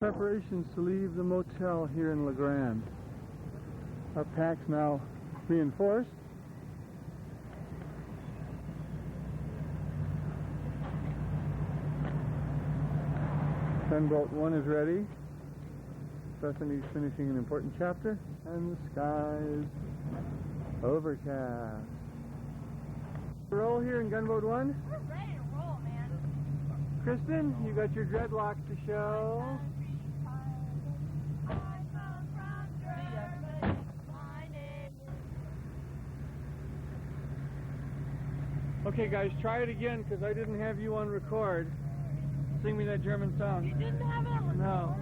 Preparations to leave the motel here in La Grande. Our pack's now reinforced. Gunboat 1 is ready. Bethany's finishing an important chapter, and the sky's overcast. Roll here in Gunboat 1. We're ready to roll, man. Kristen, you got your dreadlocks to show. Okay guys, try it again because I didn't have you on record. Sing me that German song. You didn't have it on record? No.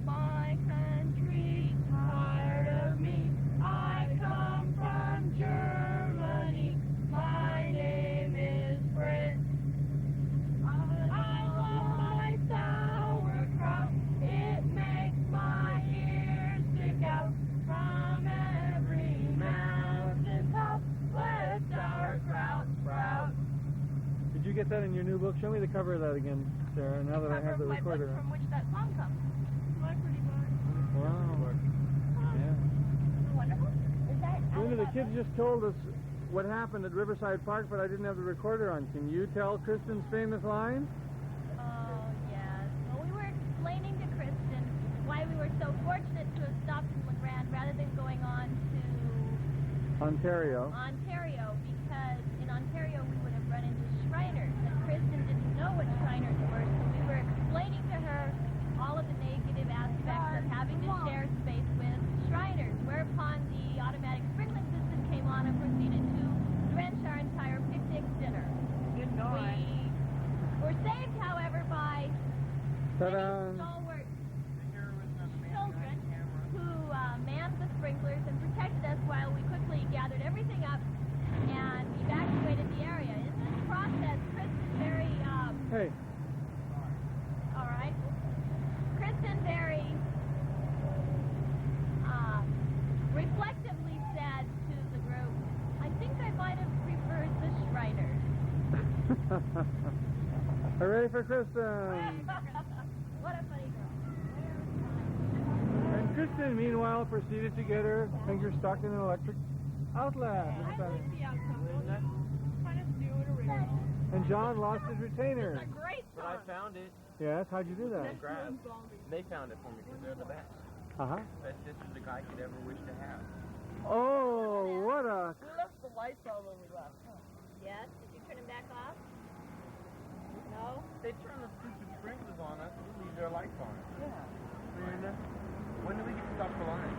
My country's tired of me. I come from Germany. My name is Fritz. I love my sauerkraut. It makes my ears stick out from every mountain top. Let sauerkraut sprout. Did you get that in your new book? Show me the cover of that again, Sarah, now that I have the recorder. From which that song comes. My pretty book. Wow. Yeah. Wonderful. Is that Linda, the kids just told us what happened at Riverside Park, but I didn't have the recorder on. Can you tell Kristen's famous line? Oh, yes. Well, we were explaining to Kristen why we were so fortunate to have stopped in La Grande rather than going on to Ontario, because in Ontario we would have run into Shriners, and Kristen didn't know what Shriners were, so we were explaining to her all of the negative aspects of having to share space with Shriners, whereupon the automatic sprinkling system came on and proceeded to drench our entire picnic dinner. We were saved, however, by many stalwart children who manned the sprinklers and protected us while we quickly gathered everything up and evacuated the area. In this process, Kristen very, Hey. all right. Kristen very reflectively said to the group, I think I might have preferred the Shriners. Hooray for Kristen! What a funny girl. And Kristen, meanwhile, proceeded to get her finger stuck in an electric outlet. I like the outcome. Kind of new and original. And John lost his retainer. It's a great But song. I found it. Yes, how'd you do that? They found it for me because they're the best. Uh-huh. Best sisters a guy could ever wish to have. Oh, what a... We left the lights on when we left. Yes, did you turn them back off? No? They turn the stupid sprinklers on us and leave their lights on us. Yeah. And when do we get to stop for lunch?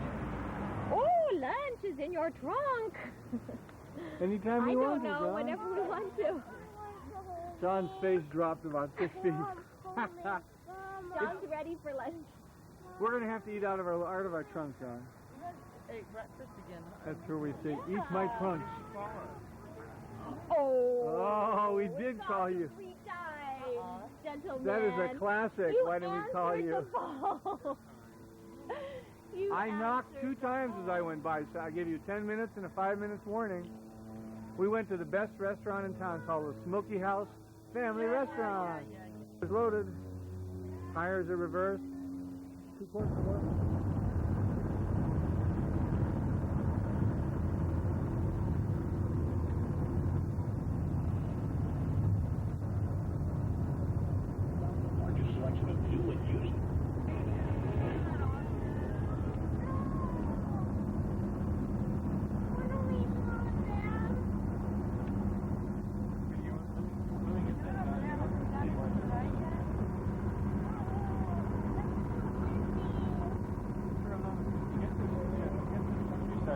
Oh, lunch is in your trunk. Anytime I you don't want to, know, John. whenever we want to. John's face dropped about 6 feet. John's ready for lunch. We're going to have to eat out of our trunk, John. We had ate breakfast again. That's where we say, eat my trunk. Oh, We did call you. 3 times, gentlemen. That is a classic. Why didn't we call answered you? the phone. I knocked 2 times as I went by, so I gave you 10 minutes and a 5 minutes warning. We went to the best restaurant in town called the Smoky House Family Restaurant. It was loaded. Tires are reversed. 2 quarts of water.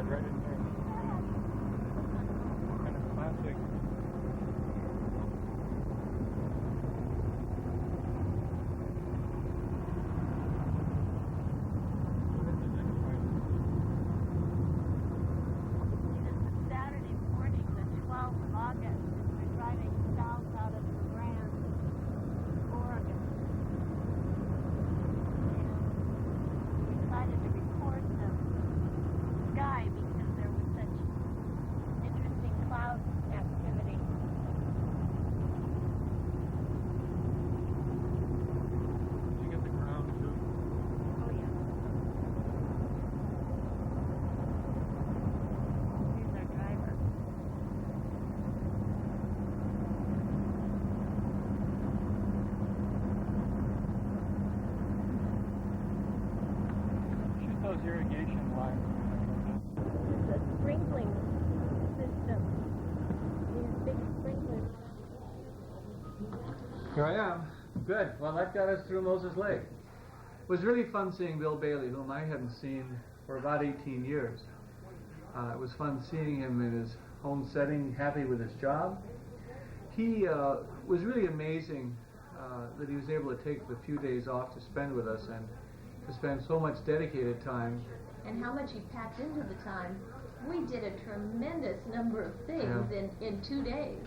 Right in here. Kind of classic. Saturday morning, the 12th of August, we're driving south out of La Grande, Oregon. And we decided to record the sky because This is a sprinkling system. These big sprinklers. Here I am. Good. Well, that got us through Moses Lake. It was really fun seeing Bill Bailey, whom I hadn't seen for about 18 years. It was fun seeing him in his home setting, happy with his job. He was really amazing that he was able to take the few days off to spend with us and to spend so much dedicated time. And how much he packed into the time. We did a tremendous number of things in 2 days.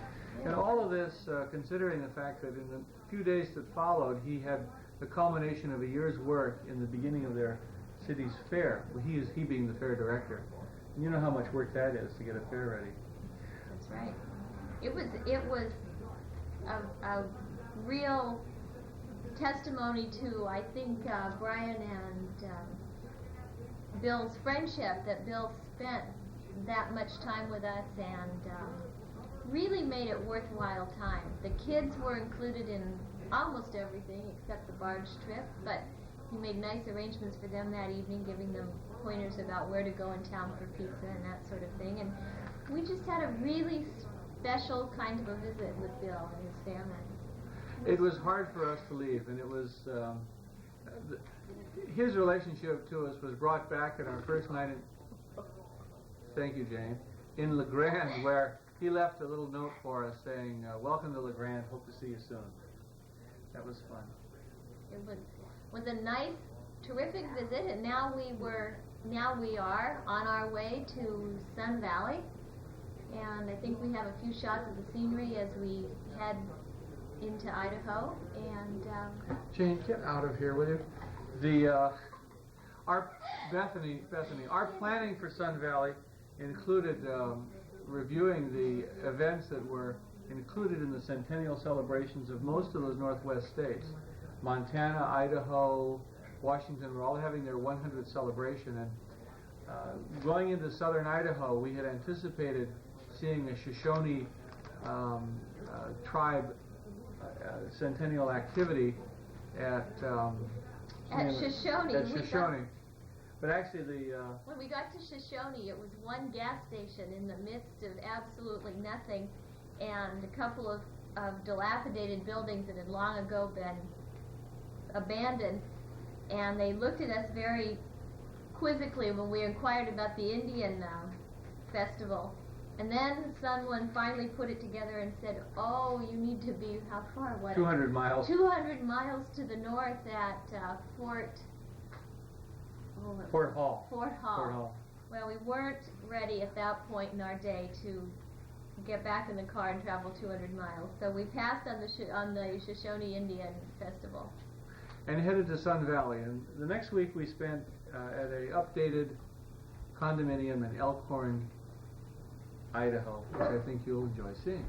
And all of this, considering the fact that in the few days that followed, he had the culmination of a year's work in the beginning of their city's fair. Well, he being the fair director. And you know how much work that is to get a fair ready. That's right. It was a real testimony to, I think, Brian and Bill's friendship, that Bill spent that much time with us and really made it worthwhile time. The kids were included in almost everything except the barge trip, but he made nice arrangements for them that evening, giving them pointers about where to go in town for pizza and that sort of thing. And we just had a really special kind of a visit with Bill and his family. It was hard for us to leave, and it was his relationship to us was brought back at our first night in, thank you, Jane, in La Grande, where he left a little note for us saying, welcome to La Grande, hope to see you soon. That was fun. It was a nice, terrific visit, and now we are on our way to Sun Valley, and I think we have a few shots of the scenery as we head into Idaho. And Jane, get out of here, will you? Our Bethany, our planning for Sun Valley included reviewing the events that were included in the centennial celebrations of most of those Northwest states. Montana, Idaho, Washington were all having their 100th celebration, and going into southern Idaho, we had anticipated seeing a Shoshone tribe centennial activity at Shoshone. At Shoshone. But actually when we got to Shoshone, it was one gas station in the midst of absolutely nothing, and a couple of dilapidated buildings that had long ago been abandoned, and they looked at us very quizzically when we inquired about the Indian festival. And then someone finally put it together and said, oh, you need to be, how far? What? 200 miles. 200 miles to the north at Fort Hall. Fort Hall. Well, we weren't ready at that point in our day to get back in the car and travel 200 miles. So we passed on the Shoshone Indian Festival. And headed to Sun Valley. And the next week we spent at a updated condominium in Elkhorn, Idaho, which I think you'll enjoy seeing.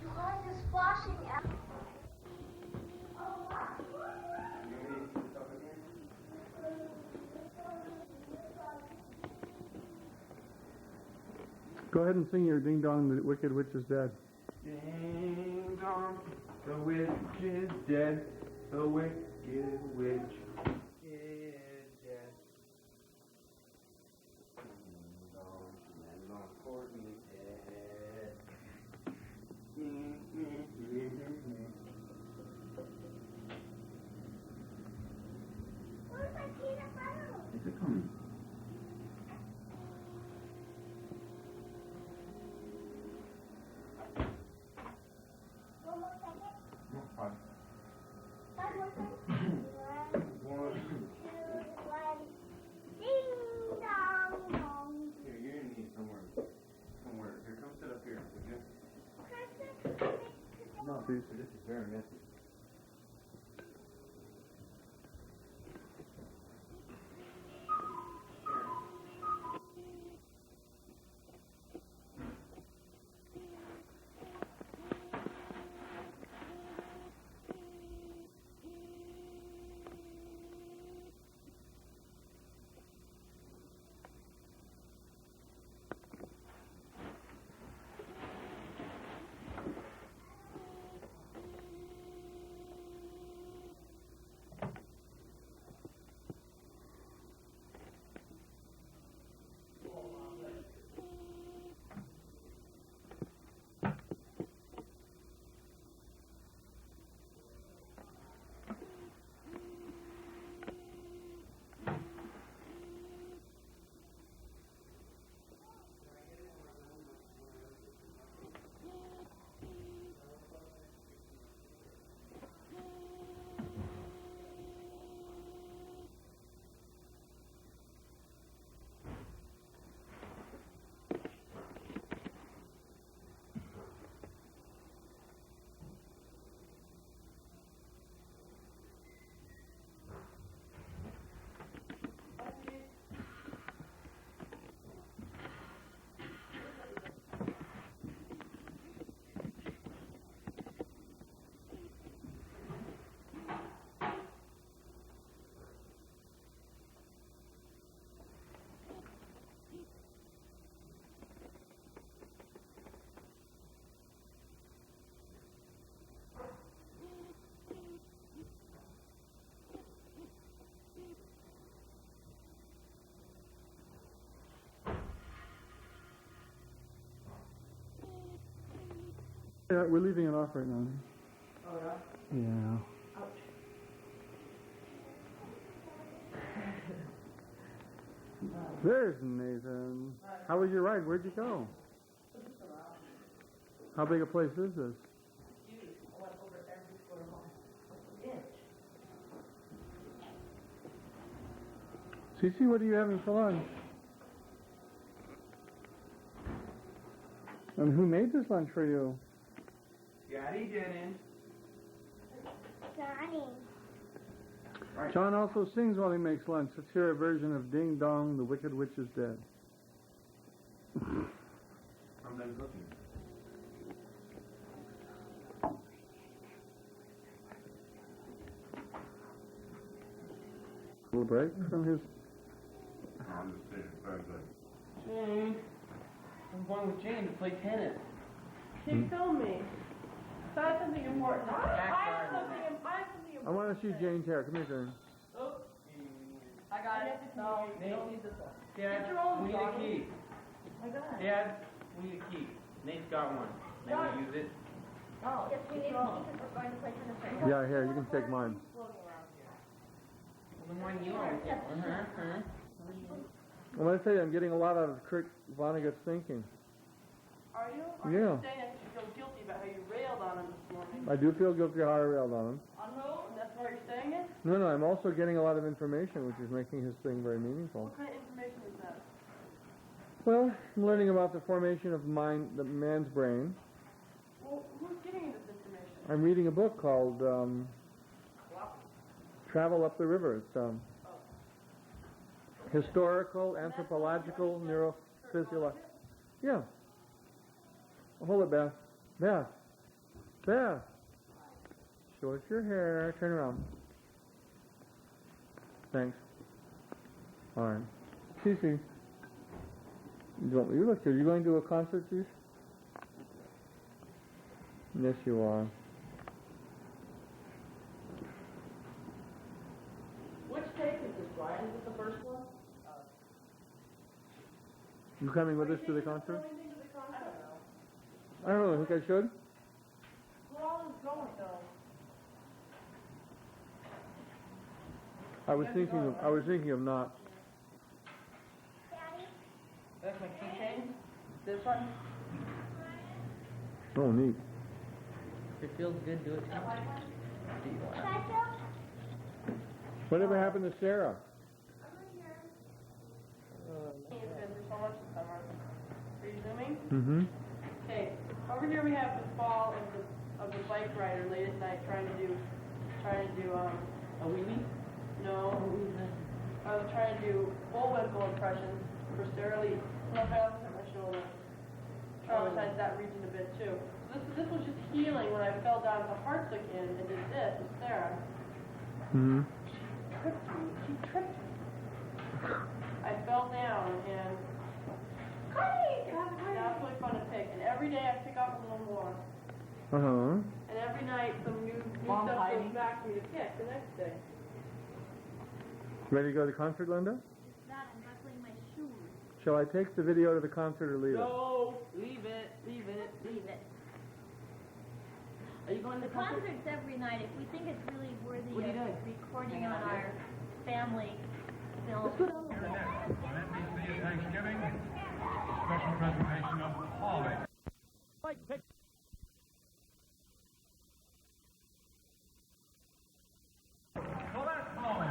Your heart is flashing out. Go ahead and sing your Ding Dong, the Wicked Witch is Dead. Ding dong, the witch is dead. The wicked witch is dead. Ding dong, she lands on Courtney's head. Where's my peanut butter? Is it coming? One more second. No, fine. 5 more seconds. 1, 2, 1. Ding dong dong. Here, you're gonna need somewhere. Here, come sit up here, would you? No, this is very messy. Yeah, we're leaving it off right now. Oh, yeah? Yeah. Ouch. There's Nathan. How was your ride? Where'd you go? How big a place is this? Huge. I went over every square inch. Cece, what are you having for lunch? And who made this lunch for you? Daddy didn't. Johnny. John also sings while he makes lunch. Let's hear a version of Ding Dong, the Wicked Witch is Dead. I'm done cooking. A little break from his... I'm just saying, very good. Jane. I'm going with Jane to play tennis. She filmed me. That's something important. I have something important. I want to see Jane's hair. Come here, Jane. Oh. I got it. No, you don't need this one. Dad, Get your own, we need a Johnny. key. I got it. Dad, we need a key. Nate's got one. May we use it? Oh, Yes, we need wrong? because we're going to play tennis right now. Yeah, here, you can take mine. Floating around here. The one you always get. I want to tell you, I'm getting a lot out of Kurt Vonnegut's thinking. Are you? Yeah. You saying that you feel guilty about how you railed on him this morning? I do feel guilty how I railed on him. On who? That's why you're saying it? No, I'm also getting a lot of information, which is making his thing very meaningful. What kind of information is that? Well, I'm learning about the formation of the man's brain. Well, who's giving you this information? I'm reading a book called Travel Up the River. It's historical, anthropological, neurophysiological. Yeah. Hold it, Beth. Beth. Beth. Show us your hair. Turn around. Thanks. All right. Cece. You look good. Are you going to a concert, Cece? Yes, you are. Which take is this, Brian? Is it the first one? You coming with us to the concert? Anything to the concert? I don't know. I don't know. I think I should. Who all is going, though? I was thinking of not. Daddy. That's my keychain. This one? Oh, neat. If it feels good, do it. Special. Whatever happened to Sarah? It's been for so much this summer. Are you zooming? Mm-hmm. Okay, over here we have the fall of the bike rider late at night trying to do a wheelie? No. I was trying to do Bullwinkle impressions for Sarah Lee. My mouth hurt my shoulder. Traumatized that region a bit too. So this was just healing when I fell down with a heart click in and did this with Sarah. Mm-hmm. She tripped me. I fell down and now it's really fun to pick. And every day I pick up a little more. Uh-huh. And every night some new stuff goes back to me to pick the next day. Ready to go to the concert, Linda? That I'm buckling my shoes. Shall I take the video to the concert or leave it? No, leave it. Leave it. Are you going to The concerts every night. If we think it's really worthy What are you of doing? recording on our family film. Thanksgiving, special presentation of Holly. So that's Holly.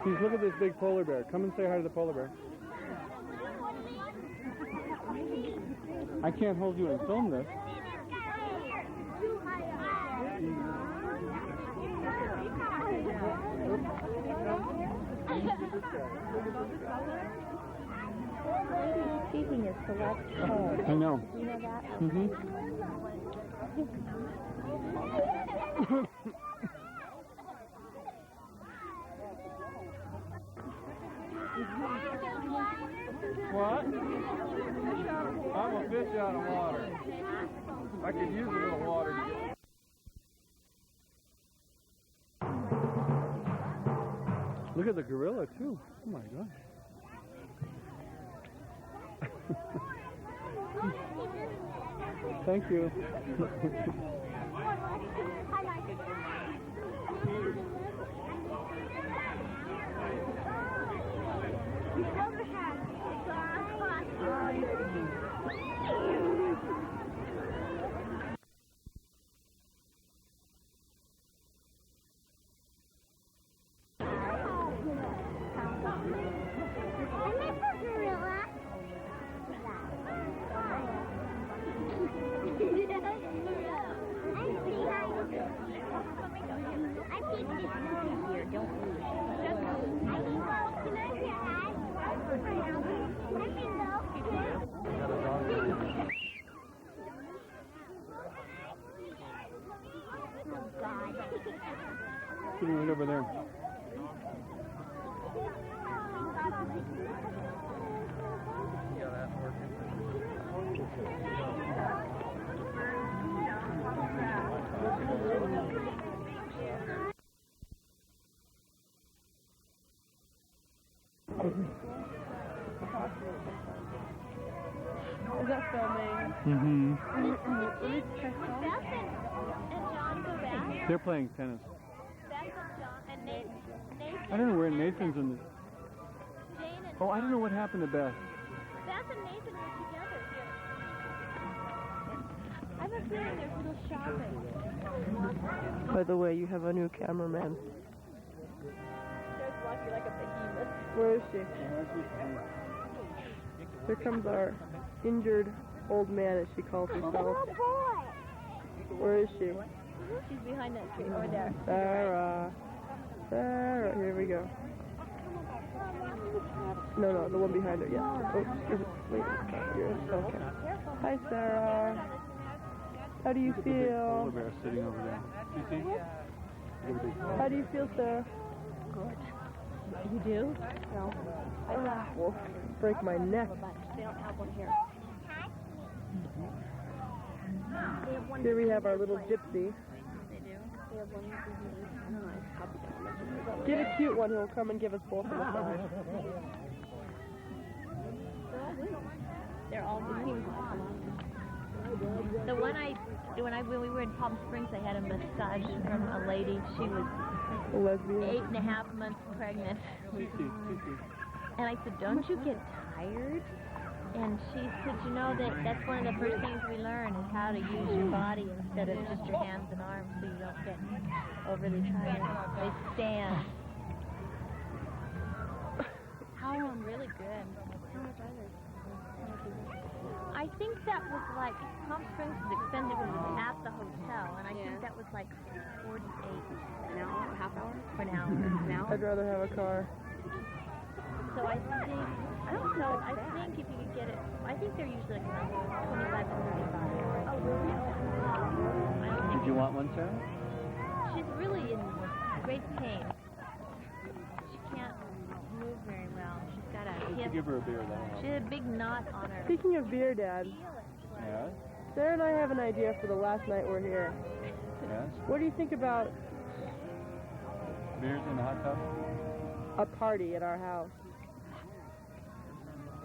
Please look at this big polar bear. Come and say hi to the polar bear. I can't hold you and film this. Speaking is select code. I know. You know that? Mm-hmm. What? I'm a fish out of water. I could use a little water. Look at the gorilla too. Oh my gosh. Thank you. Look over there. Yeah, that's working. Is that filming? Mm-hmm. Did Beth and John go back? They're playing tennis. Beth and John and Nathan. I don't know where Nathan's in the... Jane and Oh, I don't know what happened to Beth. Beth and Nathan were together here. I have a feeling there's little shopping. By the way, you have a new cameraman. There's Lucky like a behemoth. Where is she? Here comes our injured old man, as she calls herself. Where is she? She's behind that tree over there. Sarah. Sarah. Here we go. No, the one behind her. Yeah. Oh, is it? Wait, it's not yours. Okay. Hi, Sarah. How do you Big polar feel? bear sitting over there. You see? How do you feel, Sarah? Good. You do? No. Will break my neck. They don't have one here. Here we have our little gypsy. They do? They have one. Get a cute one. He'll come and give us both a massage. They're all good. The one when we were in Palm Springs, I had a massage from a lady. She was A lesbian. 8.5 months pregnant. And I said, don't you get tired? And she said, you know, that's one of the first things we learn is how to use your body instead of just your hands and arms so you don't get overly tired. They stand. How I'm really good. How much are they? I think that was like, Palm Springs was expensive when we were at the hotel, and I think that was like 48 an hour, a half hour? For an hour. An hour? I'd rather have a car. So I think, I don't know, I think if you could get it, I think they're usually like around 25 to 35. Oh, really? I don't think Did you want one, Sarah? she's really in great pain. She can't move very well. She's got a hip. Give her a beer, that'll She had a big knot on her. Speaking of beer, Dad, Yes? Sarah and I have an idea for the last night we're here. Yes? What do you think about Beers in the hot tub? a party at our house?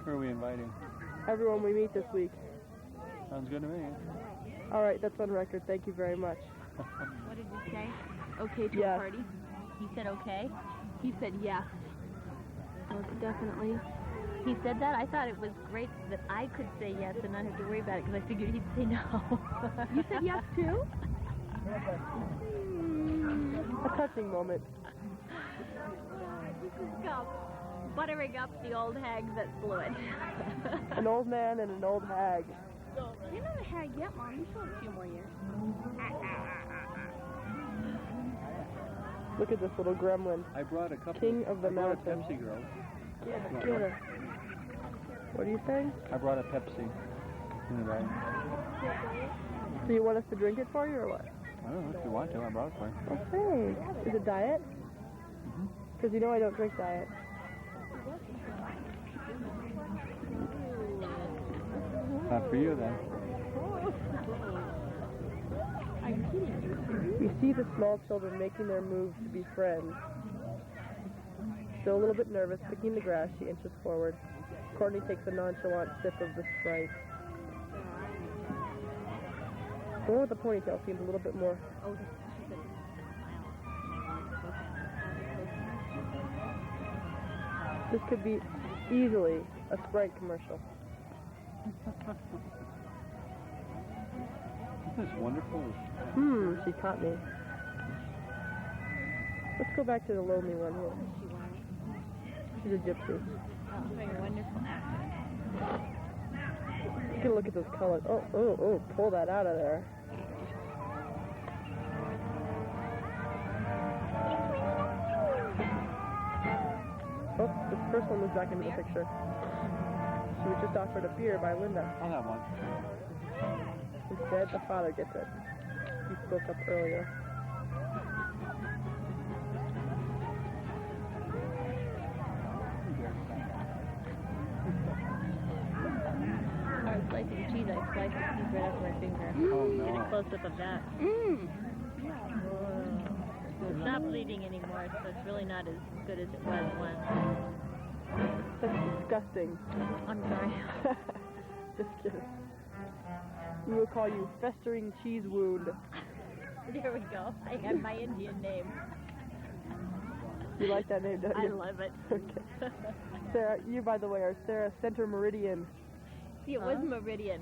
Who are we inviting? Everyone we meet this week. Sounds good to me. All right, that's on record. Thank you very much. What did you say? Okay to Yes. a party? He said okay? He said yes. Most definitely. He said that? I thought it was great that I could say yes and not have to worry about it because I figured he'd say no. You said yes too? A touching moment. Buttering up the old hag that blew it. An old man and an old hag. You're not a hag yet, Mom. You still have a few more years. Look at this little gremlin. I brought a couple King of the I brought a mountain. Pepsi girl. Get her. What are you saying? I brought a Pepsi in the bag. So you want us to drink it for you or what? I don't know if you want to. I brought it for you. Okay. Is it diet? Because you know I don't drink diet. Not for you then. I'm kidding you. You see the small children making their moves to be friends. Still a little bit nervous, picking the grass, she inches forward. Courtney takes a nonchalant sip of the Sprite. The one with the ponytail seems a little bit more. This could be easily a Sprite commercial. Isn't this wonderful? She caught me. Let's go back to the lonely one here. She's a gypsy. Oh, doing a wonderful acting. You can look at those colors. Oh, pull that out of there. Oh, this first one moves back into the picture. She was just offered a beer by Linda. I'll have one. Instead, the father gets it. He spoke up earlier. I was slicing cheese, I sliced the piece right off my finger. Oh, no. Get a close-up of that. It's not bleeding anymore, so it's really not as good as it was once. That's disgusting. I'm sorry. Just kidding. We will call you Festering Cheese Wound. There we go. I have my Indian name. You like that name, don't I you? love it. Okay. Sarah, you, by the way, are Sarah Center Meridian. See, it was Meridian.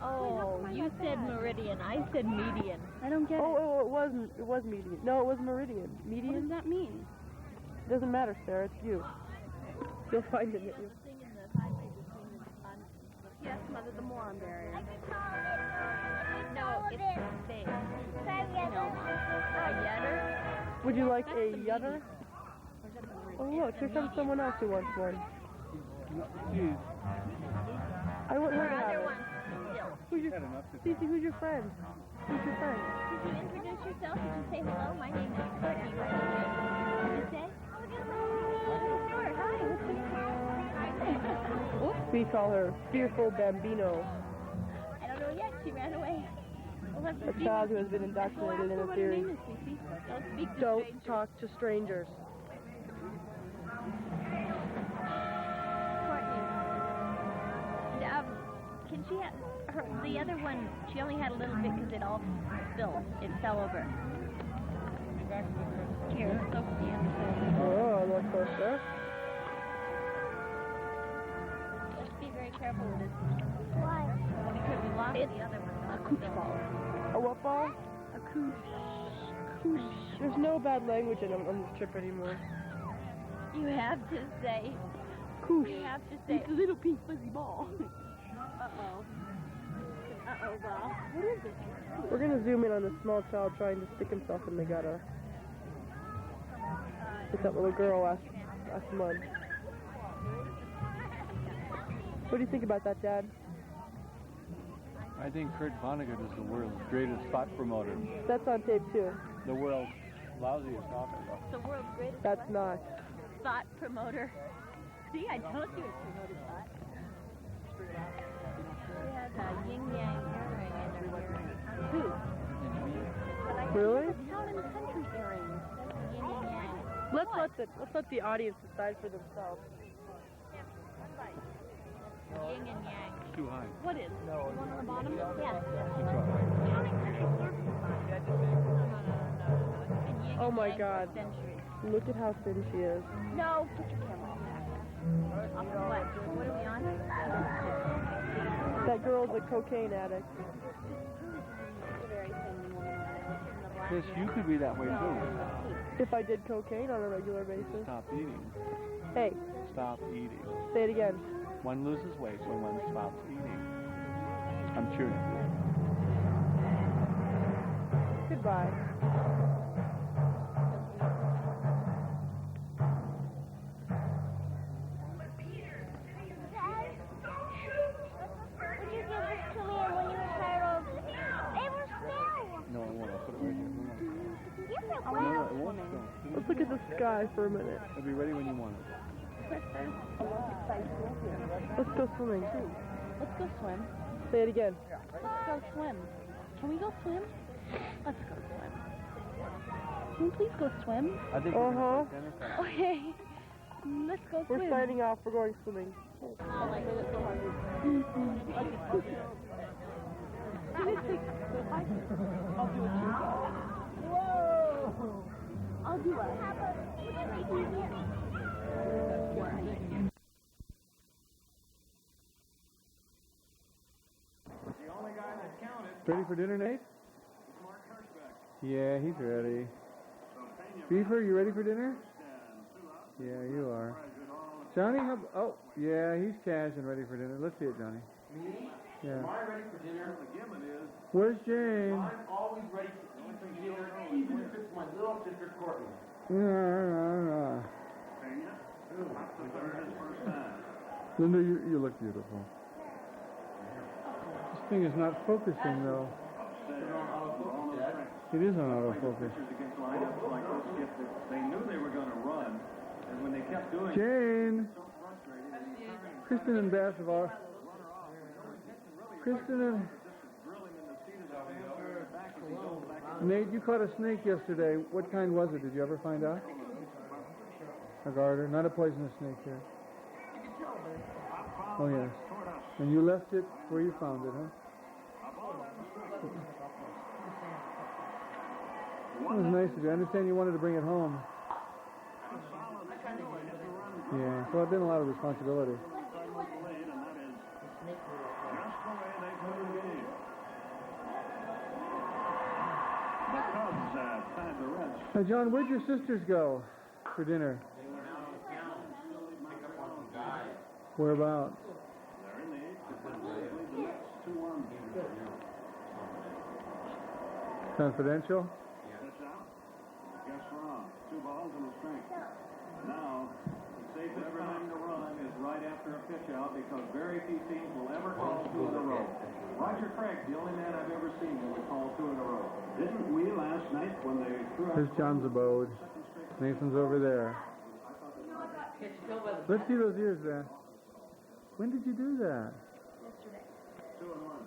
Oh, you said Meridian. I said Median. I don't get it. Oh, it was Median. No, it was Meridian. Median? What does that mean? Doesn't matter, Sarah. It's you. You'll find it. Yes, Mother, the moron barrier. No, it's the same. No. A yetter? Would you like That's a the yutter? Oh, look, here comes someone else who wants one. Jeez. I want her to have Other it. one. Still. Who's your, Had enough to Cece, who's your friend? Who's your friend? Did you introduce yourself? Did you say hello? My name is Courtney. What did you say? Sure. Hi. What's your name? We call her Fearful Bambino, I don't know yet. She ran away. We'll have to a see. child who has been indoctrinated in a theory. Don't speak to Don't strangers. talk to strangers. Courtney. Can she have the other one? She only had a little bit because it all spilled. It fell over. Here, soak the end. Oh, more closer. Let's be very careful with this. Why? Because we lost the other one. A cooch ball. A what ball? A cooch. There's no bad language on this trip anymore. You have to say. Koosh. You have to say. It's a little pink fuzzy ball. Uh-oh. Uh-oh, ball. What is it? We're gonna zoom in on this small child trying to stick himself in the gutter. It's that little girl last month. What do you think about that, Dad? I think Kurt Vonnegut is the world's greatest spot promoter. That's on tape too. The world's lousiest author, though. The world's greatest That's not. spot promoter. See, I told you it's promoted spot. She has a yin-yang earring in her earring. Who? Really? Town and country earrings. Yin and yang. Let's let the audience decide for themselves. Yin and yang. It's too high. What is? The one on the bottom? Yes. Oh my God. Look at how thin she is. No, put your camera off. Off of what? What are we on? That girl's a cocaine addict. Yes, you could be that way, too. If I did cocaine on a regular basis. Stop eating. Hey, Stop eating. say it again. One loses weight when one stops eating. I'm cheering. Goodbye. Would you give this to me when you were tired of... It was still. No, I won't. I'll put it right here. You can No, well. it won't. No. Let's look at the sky for a minute. It'll be ready when you want it. Let's go swimming. Let's go swim. Say it again. Let's go swim. Can we go swim? Let's go swim. Can we please go swim? I think we're gonna play tennis. Okay. Let's go swim. We're signing off. We're going swimming. Whoa! I'll do it. Ready for dinner, Nate? Yeah, he's ready. Beaver, you ready for dinner? Yeah, you are. Johnny, oh, yeah, he's cash and ready for dinner. Let's see it, Johnny. Me? Yeah. Am I ready for dinner? Where's Jane? I'm always ready for dinner, even if it's my little sister Courtney. Linda, you look beautiful. This thing is not focusing, though. It is on autofocus. They knew they were going to run, and when they kept doing Jane! Kristen and Beth have all... Kristen and... Nate, you caught a snake yesterday. What kind was it? Did you ever find out? A garter. Not a poisonous snake here. Oh, yes. And you left it where you found it, huh? That was nice of you. I understand you wanted to bring it home. Yeah, so it's been a lot of responsibility. Now, John, where'd your sisters go for dinner? Whereabouts? Confidential? Guess wrong. 2 balls and a strike. Now, the safest time to run is right after a pitch out because very few teams will ever call 2 in a row. Roger Craig, the only man I've ever seen who would call 2 in a row. Didn't we last night when they threw out... Here's John's abode. Nathan's over there. Let's see those ears, Ben. When did you do that? Yesterday. 2 and 1.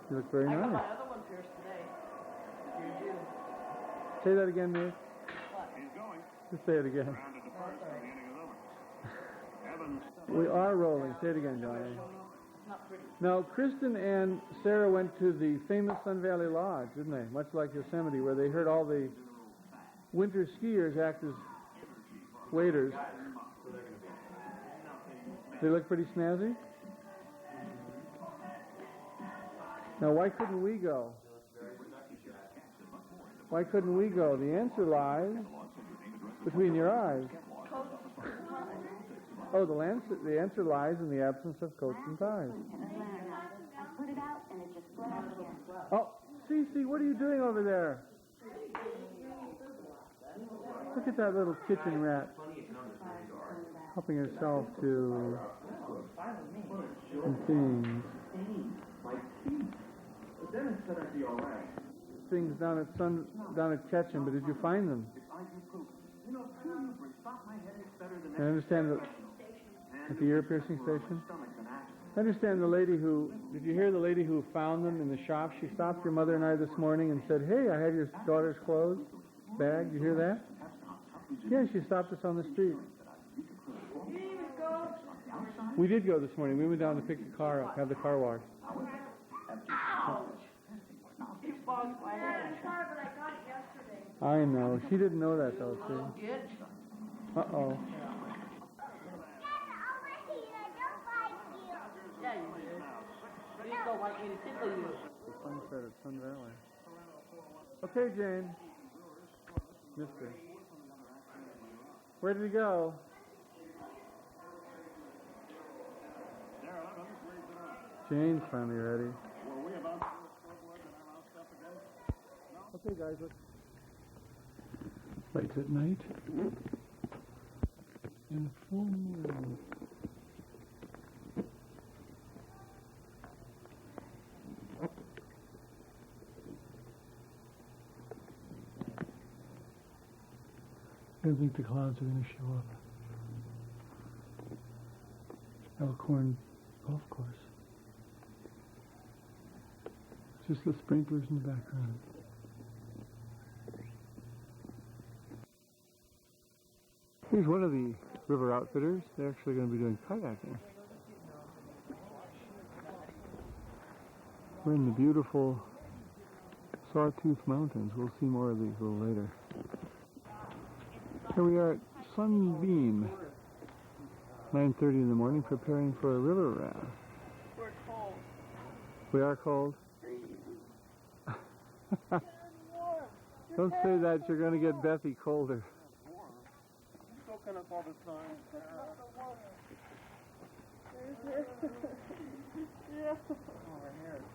You look very I got my nice. other one pierced today. You do. Say that again, Nate. He's going. Just say it again. Rounded to first and the inning is over. Evans. We are rolling. Say it again, Johnny. Not pretty. Now, Kristen and Sarah went to the famous Sun Valley Lodge, didn't they? Much like Yosemite, where they heard all the winter skiers act as waiters. They look pretty snazzy. Now, why couldn't we go? Why couldn't we go? The answer lies between your eyes. Oh, the answer lies in the absence of coats and ties. Oh, Cece, what are you doing over there? Look at that little kitchen rat helping herself to some things. Dennis said I'd be all right. Things down at Ketchum, but did you find them? I understand at the ear piercing station. I understand the lady who, did you hear the lady who found them in the shop? She stopped your mother and I this morning and said, "Hey, I have your daughter's clothes bag." You hear that? Yeah, she stopped us on the street. We did go this morning. We went down to pick the car up, have the car washed. I know. She didn't know that, though, see? Uh-oh. Yeah, you do. You don't like me to tickle you. The sunset at Sun Valley. Okay, Jane. Mister. Where did he go? Jane's finally ready. Okay, guys, let's... Lights at night. And full moon. I don't think the clouds are going to show up. Elkhorn Golf Course. Just the sprinklers in the background. Here's one of the river outfitters. They're actually going to be doing kayaking. We're in the beautiful Sawtooth Mountains. We'll see more of these a little later. Here we are at Sunbeam. 9:30 in the morning, preparing for a river raft. We're cold. We are cold. Don't say that, you're going to get Bethy colder. Soaking up all the sun. Yeah. Over here it's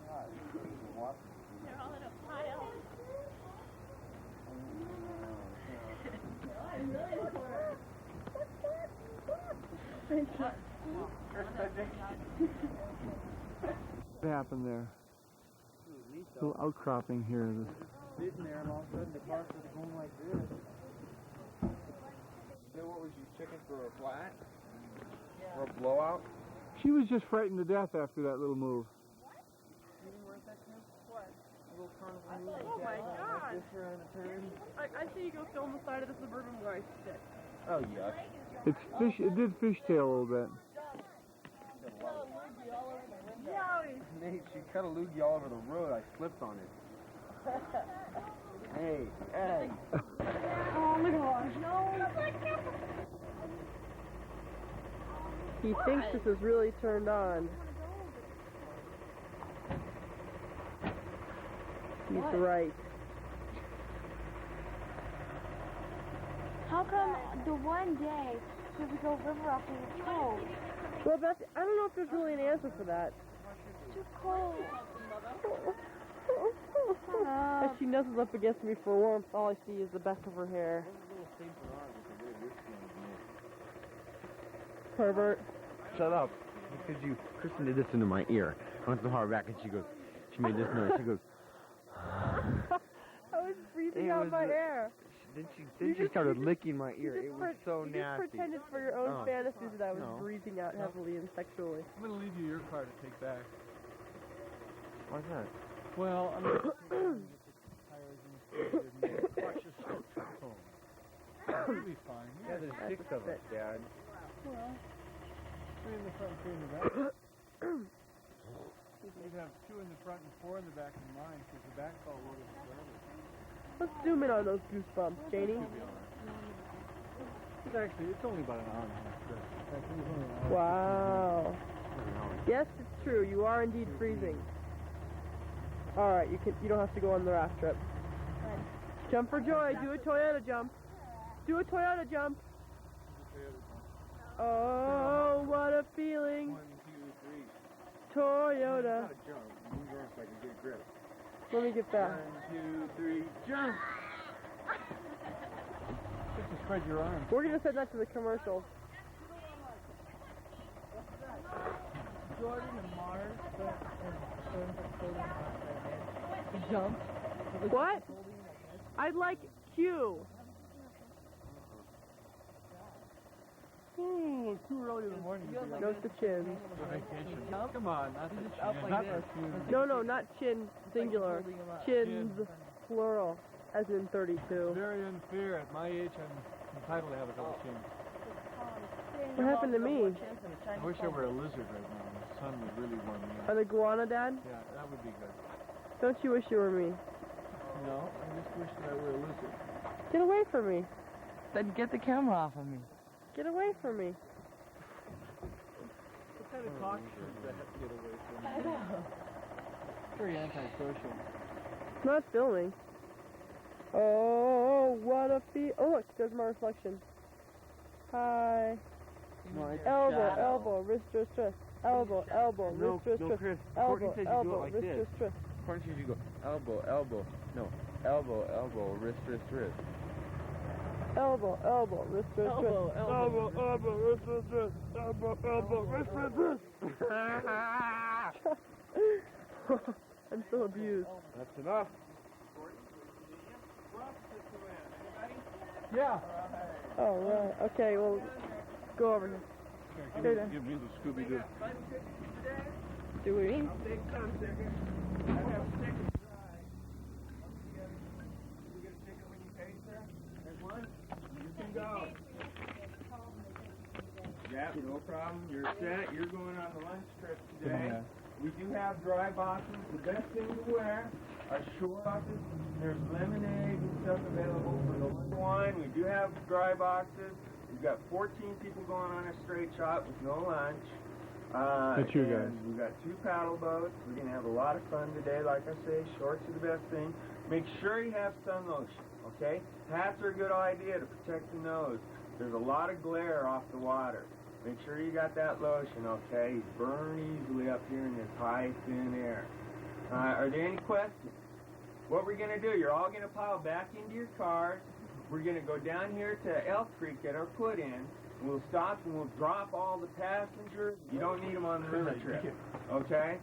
hot. They're all in a pile. What happened there? A little outcropping here. Sitting there and all of a sudden the car started going like this. So what was you checking for a flat? Or a blowout? She was just frightened to death after that little move. Oh my god! I see you go film the side of the Suburban where I sit. Oh yuck. It's fish. It did fishtail a little bit. Nate, she cut a loogie all over the road. I slipped on it. Hey, hey. Oh my gosh, no! He thinks this is really turned on. He's right. How come the one day when we go river rafting it's cold? Well, that's, I don't know if there's really an answer for that. It's too cold. As she nuzzles up against me for warmth, all I see is the back of her hair. Pervert. Shut up. Because Kristen did this into my ear. I went so hard back and she made this noise. She goes, I was breathing out my hair. Then she started licking my ear. It was so nasty. You just pretended for your own fantasies that I was breathing out heavily and sexually. I'm going to leave you your car to take back. Why's that? Well, I'm going to take tires and watch your steps home. You'll be fine. Yeah, there's 6 of us, Dad. Well, 3 in the front, 3 in the back. You'd have 2 in the front and 4 in the back in mine, because the back's all loaded with garbage. Let's zoom in on those goosebumps, Janie. It's only about an hour and a half. Wow. Yes, it's true. You are indeed freezing. All right, you don't have to go on the raft trip. Jump for joy. Do a Toyota jump. Do a Toyota jump. Oh, what a feeling. 1, 2, 3. Toyota. Not a jump. You go so I can get a grip. Let me get back. 1, 2, 3, jump! Just to spread your arms. We're gonna send that to the commercial. Jordan and Mars, jump. What? I'd like Q. Ooh, too early in the morning. Note the chin. Vacation. Come on, not the Up chin. like Not this. the chin. No, not chin, singular. holding him up. Chins, plural, as in 32. Very unfair. At my age, I'm entitled to have a couple chins. What happened to me? I wish I were a lizard right now. The sun would really warm me up. An iguana, Dad? Yeah, that would be good. Don't you wish you were me? No, I just wish that I were a lizard. Get away from me. Then get the camera off of me. Get away from me. What kind of talk shows that have to get away from me? Very antisocial. It's not filming. Oh, what a Oh, look, there's my reflection. Hi. No, it's Elbow, shadow. elbow, wrist, wrist, wrist. Elbow, elbow, No, wrist, wrist, no, wrist. Chris. Courtney Elbow, says you do it elbow, like wrist, this. wrist, wrist. Courtney says you go elbow, elbow. No, elbow, elbow, wrist, wrist, wrist. Elbow, elbow, wrist, wrist, wrist. Elbow, elbow, wrist, wrist, wrist. Elbow, elbow, wrist, wrist, wrist. I'm so abused. That's enough. Yeah. Oh, right. Okay, well, go over here. Give me the Scooby-Doo. Do we? Yeah, no problem. You're set. You're going on the lunch trip today. We do have dry boxes. The best thing to wear are short boxes. There's lemonade and stuff available for the lunch wine. We do have dry boxes. We've got 14 people going on a straight shot with no lunch. That's you guys. We've got 2 paddle boats. We're going to have a lot of fun today. Like I say, shorts are the best thing. Make sure you have sun lotion, okay? Hats are a good idea to protect the nose. There's a lot of glare off the water. Make sure you got that lotion, okay? You burn easily up here in this high, thin air. Are there any questions? What we're going to do, you're all going to pile back into your cars. We're going to go down here to Elk Creek, get our put in. We'll stop and we'll drop all the passengers. You don't need them on the river trip, okay?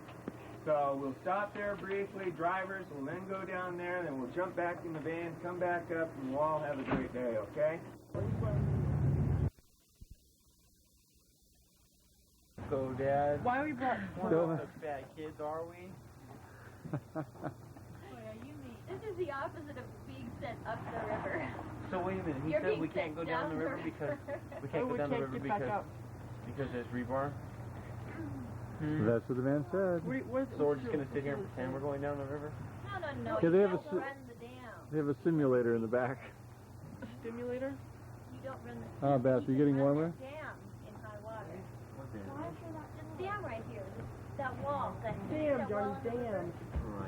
So we'll stop there briefly. Drivers will then go down there, then we'll jump back in the van, come back up, and we'll all have a great day, okay? Go, Dad. Why we brought Go. Bad kids, are we? This is the opposite of being sent up the river. So wait a minute. He You're said being we can't sent go down the river because we can't go down the river because there's rebar. That's what the man said. So we're just gonna sit here and pretend we're going down the river. No. Yeah, You they have don't a run the dam. They have a simulator in the back. A stimulator? You don't run the Oh, Beth, you getting warmer? dam in high water. This dam right here. That wall. That Dam, that wall Johnny, in the dam. river.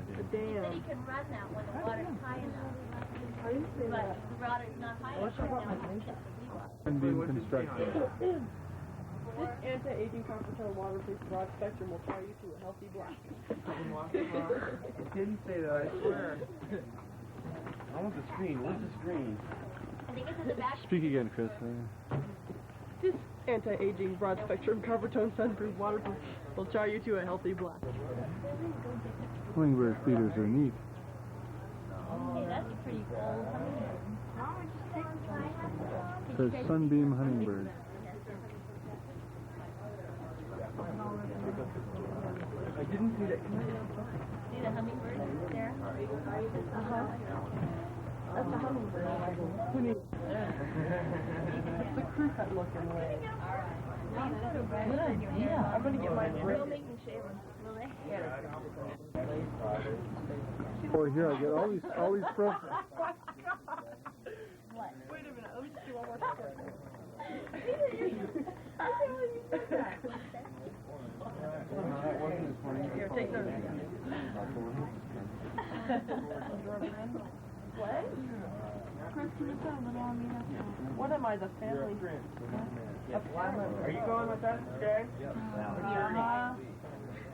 The He said dam. he can run that when the water's high enough. I didn't say But that. the water's not high enough right now. It's just the weed. And being constructed. This anti-aging confidential waterproof broad spectrum will try you to a healthy black. I didn't say that, I swear. I want the screen. Where's the screen? I think it's in the back. Speak again, Chris. This anti-aging broad spectrum covertone sunproof waterproof will try you to a healthy black. Hummingbird feeders are neat. Hey, that's a pretty cool It says Sunbeam Hummingbird. I didn't see that. See the hummingbird there? That's a hummingbird. Who needs That's the crew cut looking way. Yeah, I'm gonna get my We'll make them shave them. Will they? Oh, here I get all these pro. What? Wait a minute, let me just do one more thing. Here, take those. What? Chris, can you put a little on me? What am I, the family? Are you going with us today? Yeah.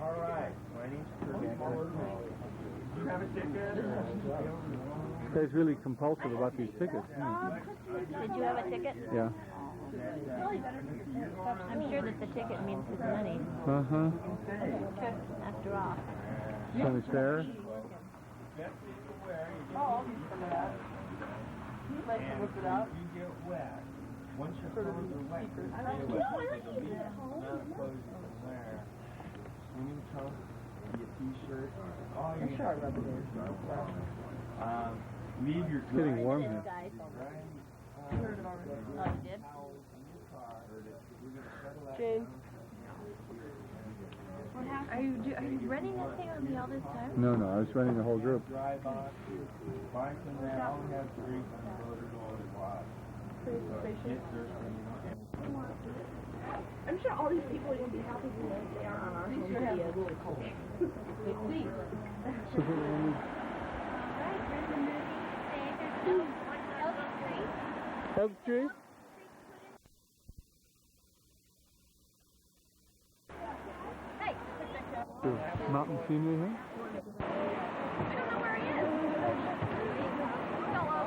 All right. My name's Chris. You have a ticket? This guy's really compulsive about these tickets. Did you have a ticket? Yeah. I'm sure that the ticket means his money, Uh-huh. after all. Sunny fair. Oh, I'll use some of that. Like to whip it out. You get wet. Once your Sort of clothes are wet, speakers. you stay wet. So the least amount of clothes you can wear. Swimming trunks, your t-shirt. All I'm sure I rub it in. Leave your It's getting warm here. Guys. I heard it already. Oh, you did? Jane. Are you running that thing on me all this time? No, I was running the whole group. dry box, buy some of that. I only have 3 on the road or go to wash. Get thirsty. I'm sure all these people are going to be happy to know they are on our home video. Please. So what do we Elk Tree? Hey. There's mountain scenery here? I don't know where he is. Hello.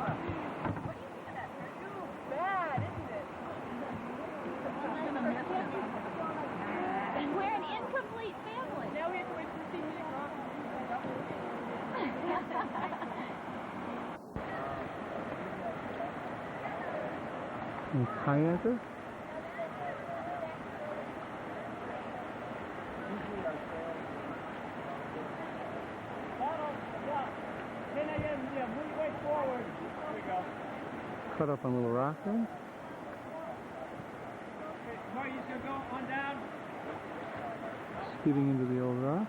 What do you think of that? Bad, isn't it? We're an incomplete family. Now we have to wait for the scene to And kayaker? Cut up on Little Rock then. Okay, Marty, you gonna go on down? Speeding into the old rock.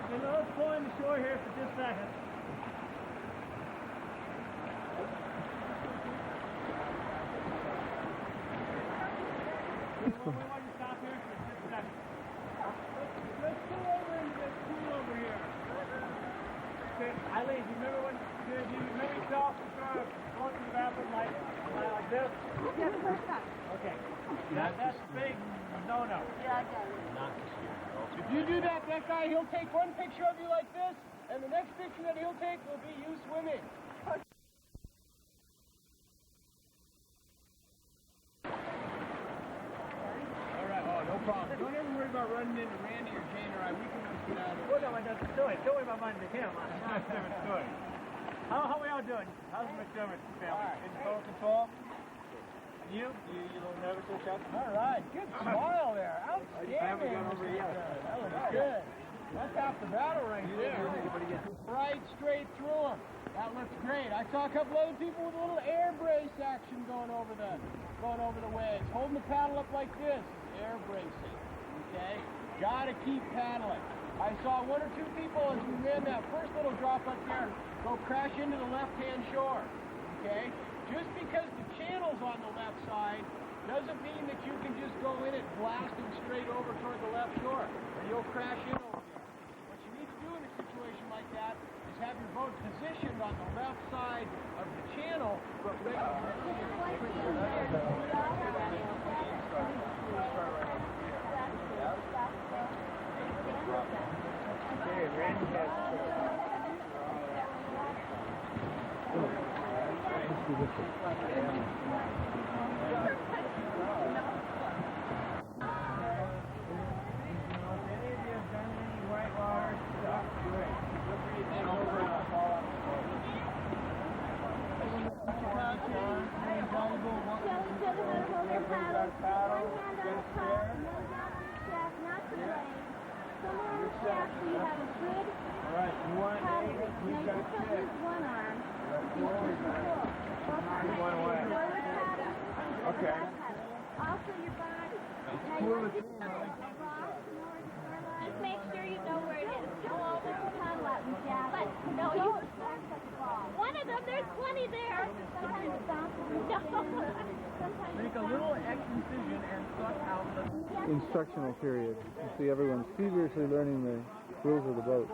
Okay, let's pull in the shore here for just a second. We want you to stop here for just a second. Let's pull over and just pull over here. Okay, Eileen, do you remember yourself going to the bathroom like this? Yeah, the first time. Okay. That's a big no-no. Yeah, I got it. If you do that, that guy, he'll take one picture of you like this, and the next picture that he'll take will be you swimming. All right, no problem. Don't ever worry about running into Randy or Jane or I. We can just get out of here. Well, no, that's the story. Don't worry about running into him. That's a different story. How we all doing? How's the McDermott family? In total control? You a little nervous or something? All right, good smile there. Outstanding. I haven't gone over yet. That looks good. That's half the battle right there. Right straight through him. That looks great. I saw a couple other people with a little air brace action going over the waves. Holding the paddle up like this is air bracing. Okay? Gotta keep paddling. I saw one or two people as we ran that first little drop up there go crash into the left-hand shore. Okay? Just because the channel's on the left side doesn't mean that you can just go in it blasting straight over toward the left shore, or you'll crash in over there. What you need to do in a situation like that is have your boat positioned on the left side of the channel, but ready Okay, Randy has Okay. Also your body. Just make sure you know where it is. Go over the tunnel out and jab it. No, you one of them, there's 20 there. Sometimes it bounces. No. Make a little X incision and suck out the... Instructional period. You see everyone's feverishly learning the rules of the boat.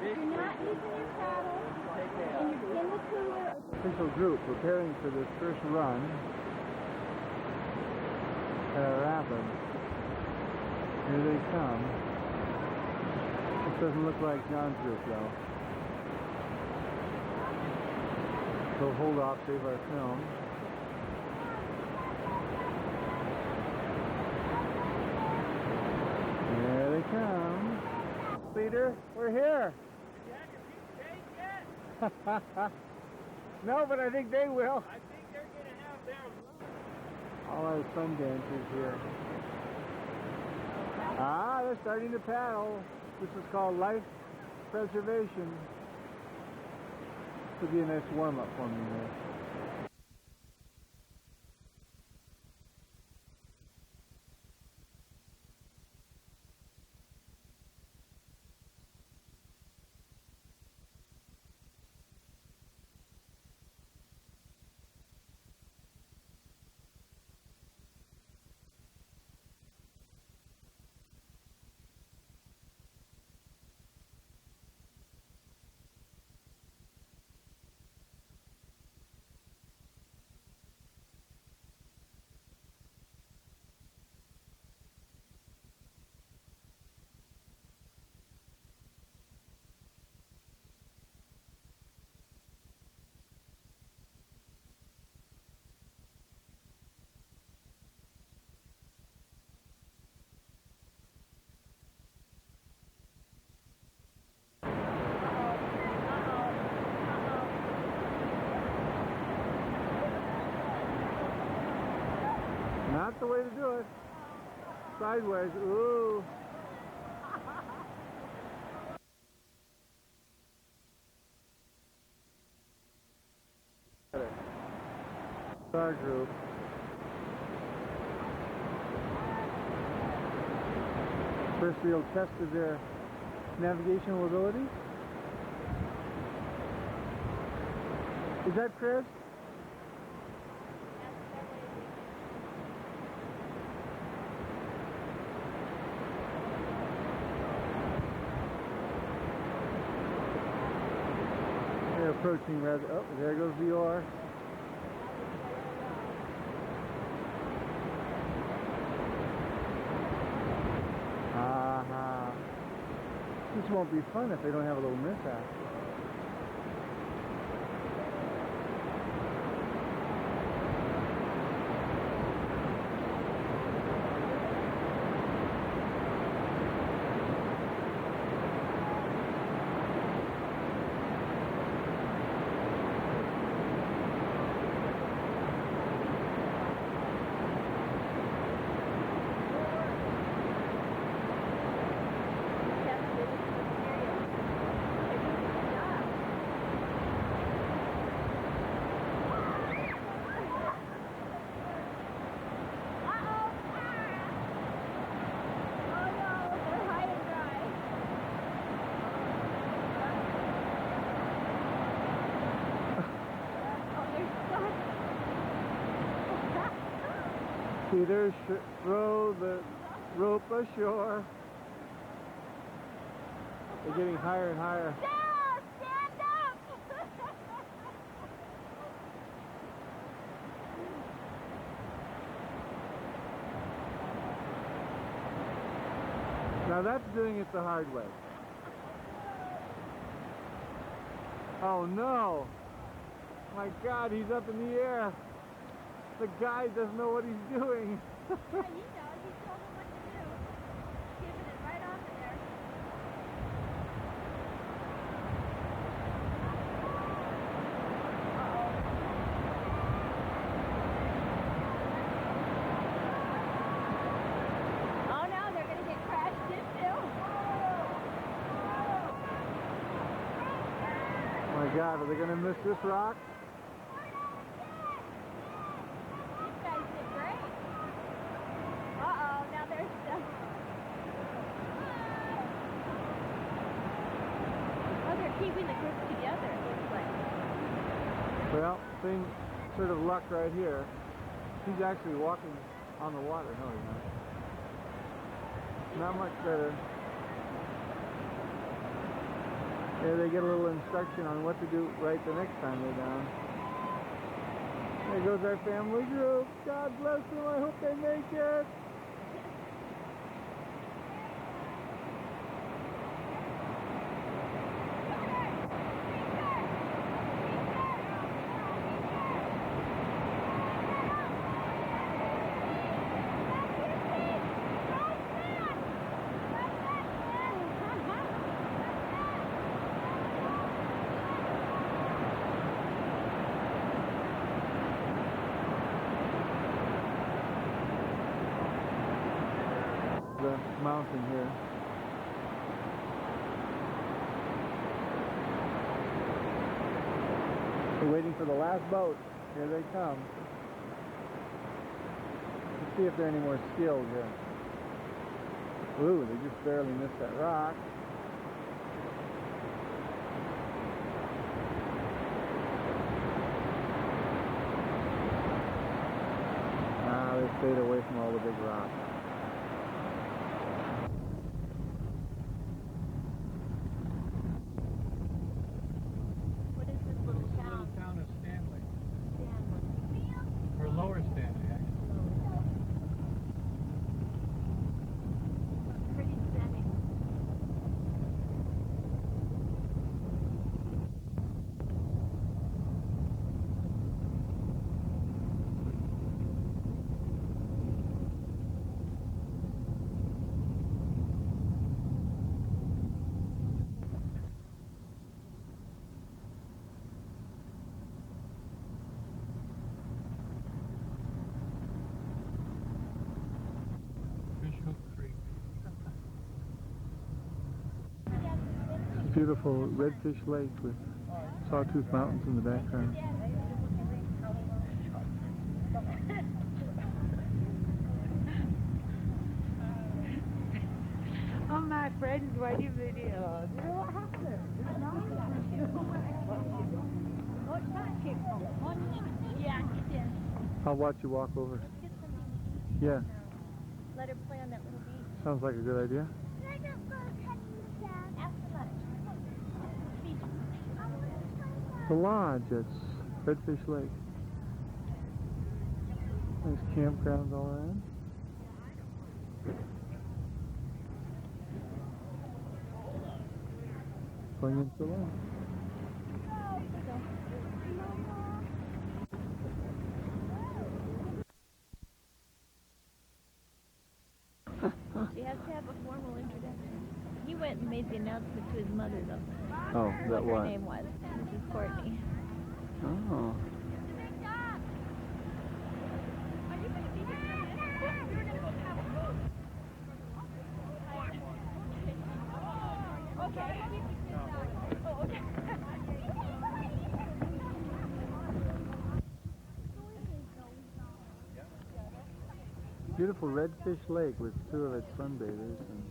You're not using your paddle, and you're in the cooler. Official group preparing for this first run at a rapid. Here they come. This doesn't look like John's group though. So hold off, save our film. There they come. Leader, we're here. No, but I think they will. I think they're going to have their... All our sun dancers here. Ah, they're starting to paddle. This is called life preservation. This would be a nice warm-up for me there. Not the way to do it. Sideways. Ooh. Our group. First field tested their navigational abilities. Is that Chris? They're approaching rather. Oh, there goes the oar. This won't be fun if they don't have a little mishap. Peter, throw the rope ashore. They're getting higher and higher. Sarah, stand up! Now that's doing it the hard way. Oh no! My God, he's up in the air. The guy doesn't know what he's doing. Yeah, he does. He told him what to do. Giving it right off of there. Oh no, they're going to get crashed into. My God, are they going to miss this rock? Keeping the group together, it looks like. Well, same sort of luck right here. He's actually walking on the water. No, he's not. Not much better. Yeah, they get a little instruction on what to do right the next time they're down. There goes our family group. God bless them. I hope they make it. The mountain here. We're waiting for the last boat. Here they come. Let's see if they're any more skilled here. Ooh, they just barely missed that rock. Ah, they stayed away from all the big rocks. Lower Stanley, actually. Pretty stunning. Beautiful Redfish Lake with Sawtooth Mountains in the background. Oh, my friend is watching videos. You know what happened? It's not Oh, it's not cheap. Yeah, yeah. I'll watch you walk over. Let's get some. Yeah, Let her play on that little beach. sounds like a good idea. After lunch. Beach. The lodge at Redfish Lake. Nice campgrounds all around. Going into the lodge. She has to have a formal introduction. He went and made the announcement to his mother, though. Oh, that What what? her name was. Mrs. Courtney. Oh. Beautiful Redfish Lake with two of its sunbathers and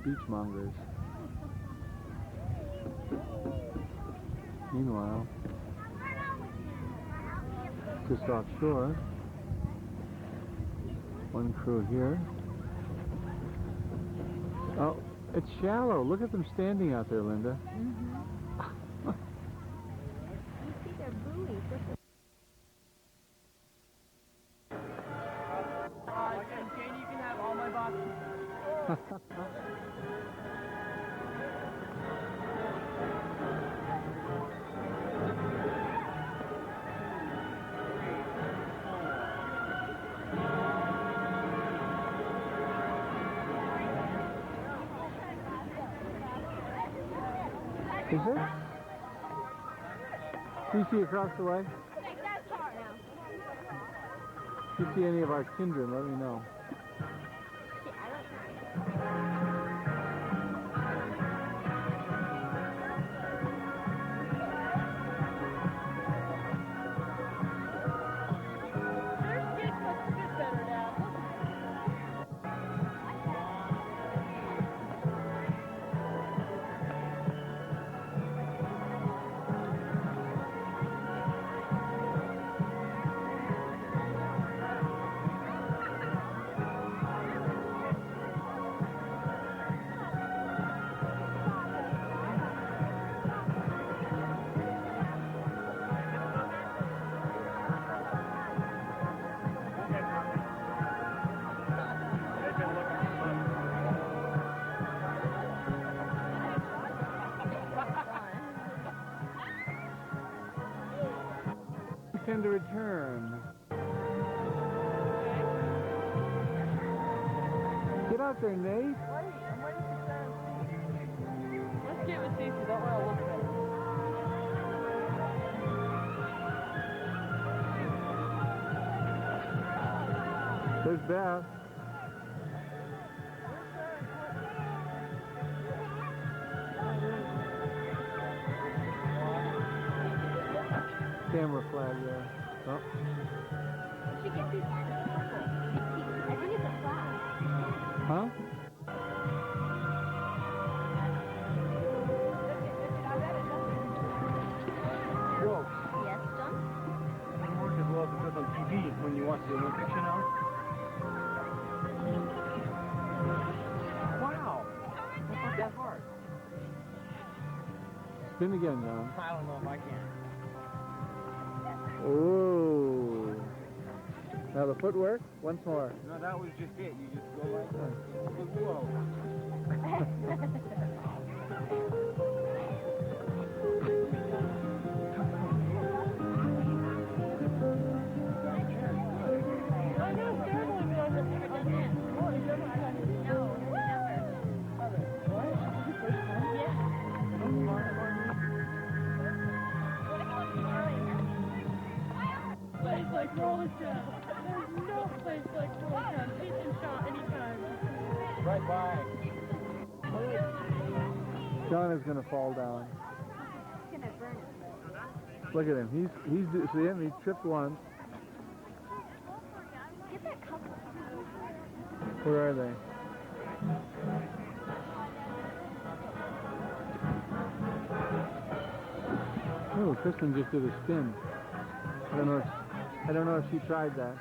beachmongers. Meanwhile, just offshore, one crew here. Oh, it's shallow. Look at them standing out there, Linda. You see their buoys. Jane, you can have all my boxes. Is it? Do you see across the way? If you see any of our kindred, let me know. To return. Get out there, Nate. Wait, I'm waiting for Sam. Let's get with Cece, don't worry, I'll look better. There's Beth. Camera flag there. Oh. She gets these purple. I think it's a flag. Huh? Whoa. Yes, John? Doesn't work as well as it does on TV when you watch the Olympics, you know? Wow. That's not that hard. Spin again, John. I don't know if I can. Oh. Now the footwork, once more. No, that was just it. You just go like that. Go slow. Place like Rollertown. There's no place like Rollertown. Pitch and shot anytime. Right by. John is gonna fall down. It's gonna burn it. Look at him. He's see him? He tripped once. Where are they? Oh, Kristen just did a spin. I don't know if she tried that.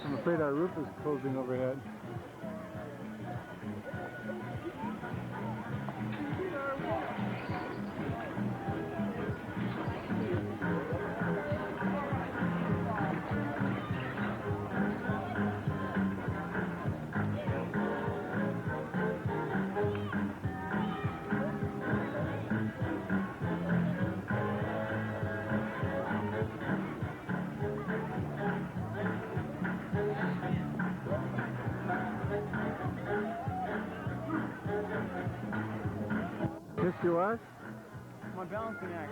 I'm afraid our roof is closing overhead. Miss you what? My balancing act.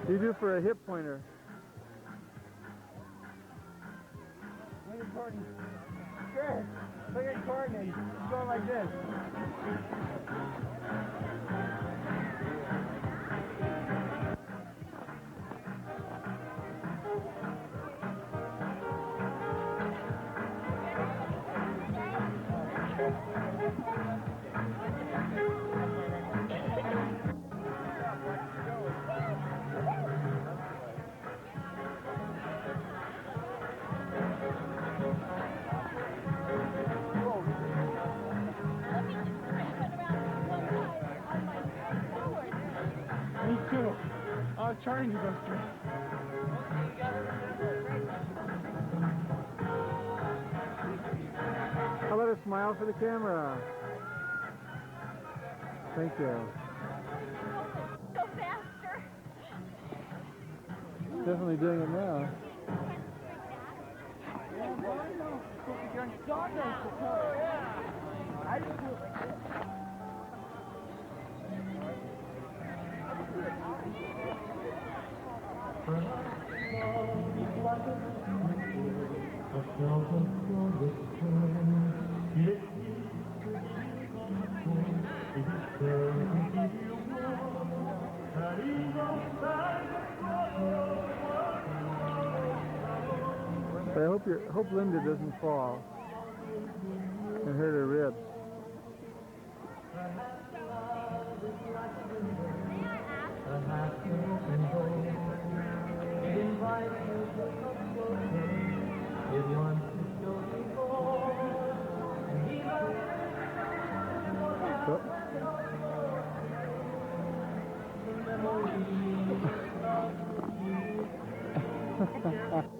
You do for a hip pointer. Look at Courtney. Chris, look at Courtney. She's going like this. Me too. I was trying to go straight. How about a smile for the camera? Thank you. Go faster. Definitely doing it now. But I hope Linda doesn't fall and hurt her ribs.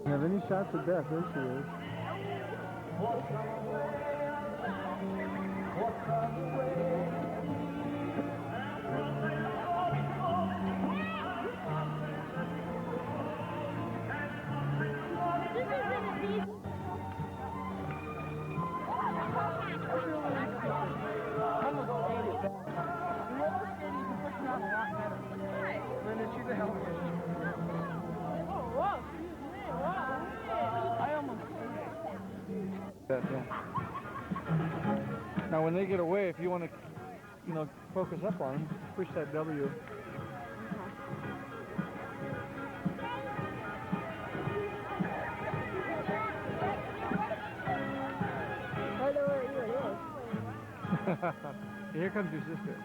Have any shots of Beth? There she is. Yeah. Now, when they get away, if you want to, focus up on them, push that W. Here comes your sister.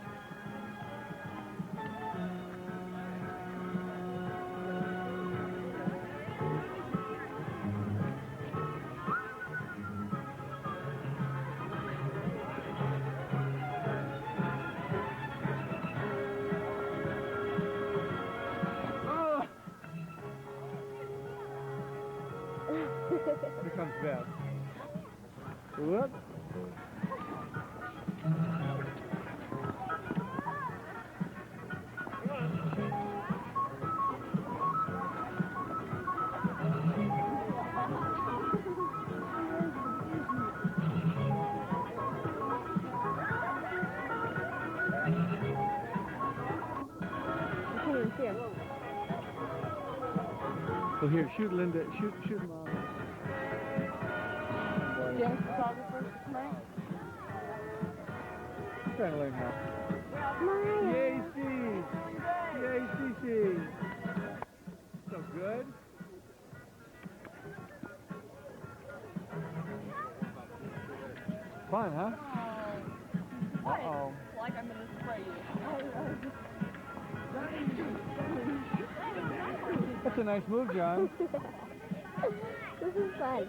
Here comes Beth. Whoop. Well, here, shoot Linda, shoot Mom. James photographer tonight? I'm trying to learn how. Yay, Steve! Yay, Cece! So good. Fun, huh? Uh-oh. Like I'm gonna spray you. That's a nice move, John. This is fun.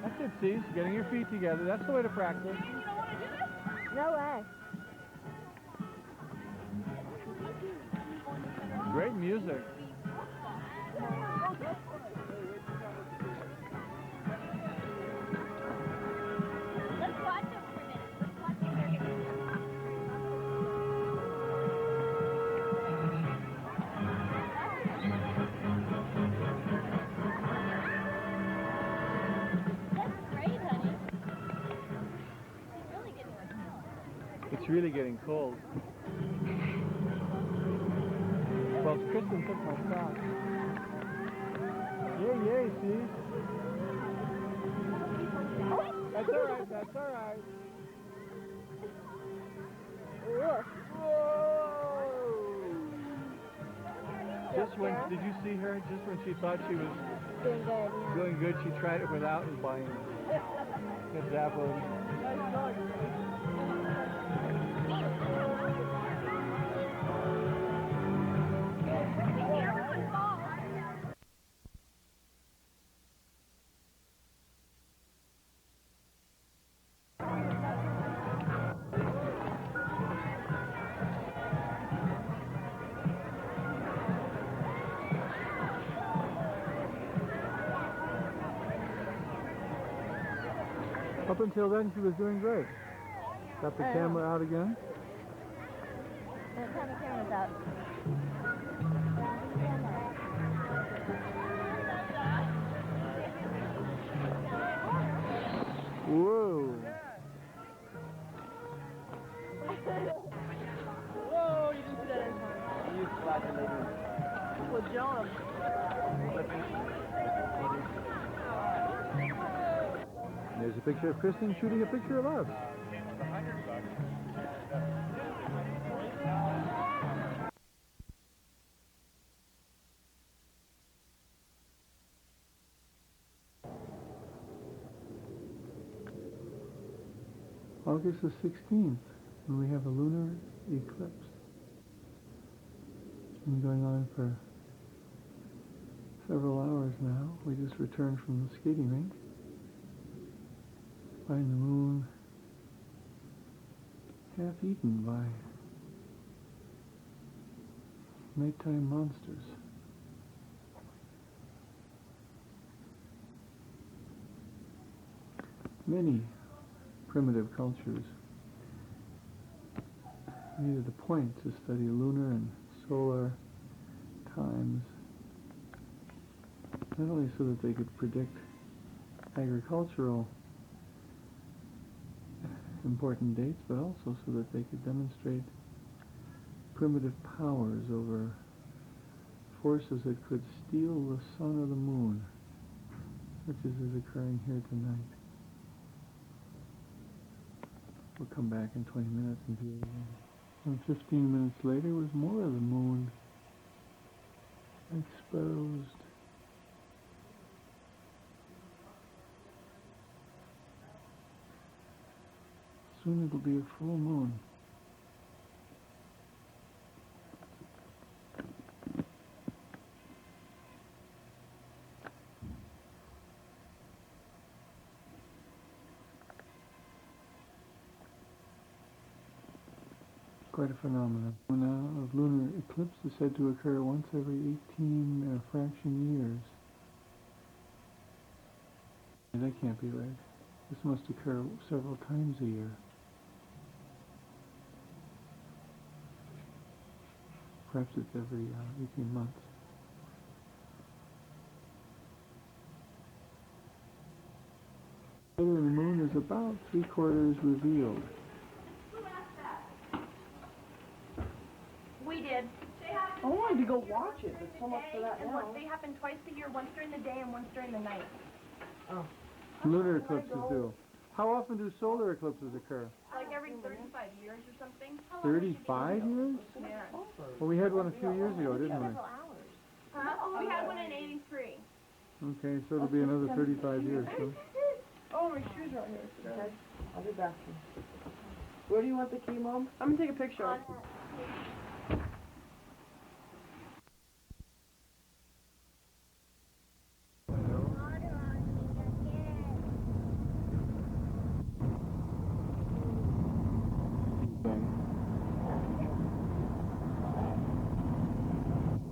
That's it, Steve. Getting your feet together. That's the way to practice. No way. Great music. Let's watch them for a minute. Let's watch them. That's great, honey. She's really getting her talent. It's really getting cold. Well, Kristen took my socks. Yay, yay, Steve. That's all right, that's all right. Just when, did you see her? Just when she thought she was Doing good, yeah. doing good, she tried it without and buying it. Get zapped. Up until then, she was doing great. Got the camera out again. Let's have the cameras out. Whoa. Whoa, you didn't see that in You flatten it. Well, John. There's a picture of Kristen shooting a picture of us. August the 16th, when we have a lunar eclipse. It's been going on for several hours now. We just returned from the skating rink. Find the moon half eaten by nighttime monsters. Many primitive cultures needed a point to study lunar and solar times, not only so that they could predict agricultural important dates, but also so that they could demonstrate primitive powers over forces that could steal the sun or the moon, such as is occurring here tonight. We'll come back in 20 minutes and view it again. And 15 minutes later was more of the moon exposed. Soon it'll be a full moon. Quite a phenomenon. Of lunar eclipse is said to occur once every 18 fraction years. That can't be right. This must occur several times a year. Perhaps it's every 18 months. The moon is about 3/4 revealed. We did. I wanted to go watch it, but so much for that now. They happen twice a year, once during the day and once during the night. Oh. Lunar eclipses do. How often do solar eclipses occur? Like every 35 years or something. 35 years? Yeah. Well, we had one a few years ago, didn't we? Huh? We had one in '83. Okay, so it'll be another 35 years. So. Oh, my shoes are out here. Okay. I'll be back. Where do you want the key, Mom? I'm gonna take a picture.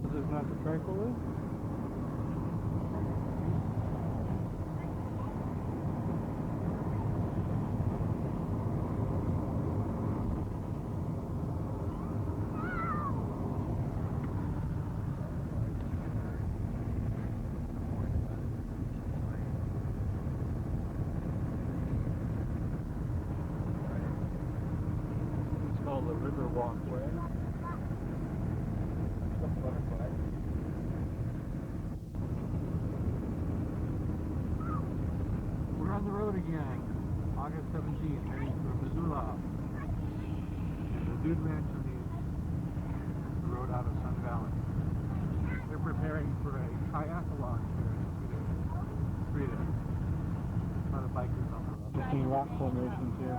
This is not the tranquil list? It's called the River Walkway. We're on the road again. August 17th, heading for Missoula. The Dude Ranch on the road out of Sun Valley. They're preparing for a triathlon here in 3 days. A lot of bikers on the road. Just seeing rock formations here.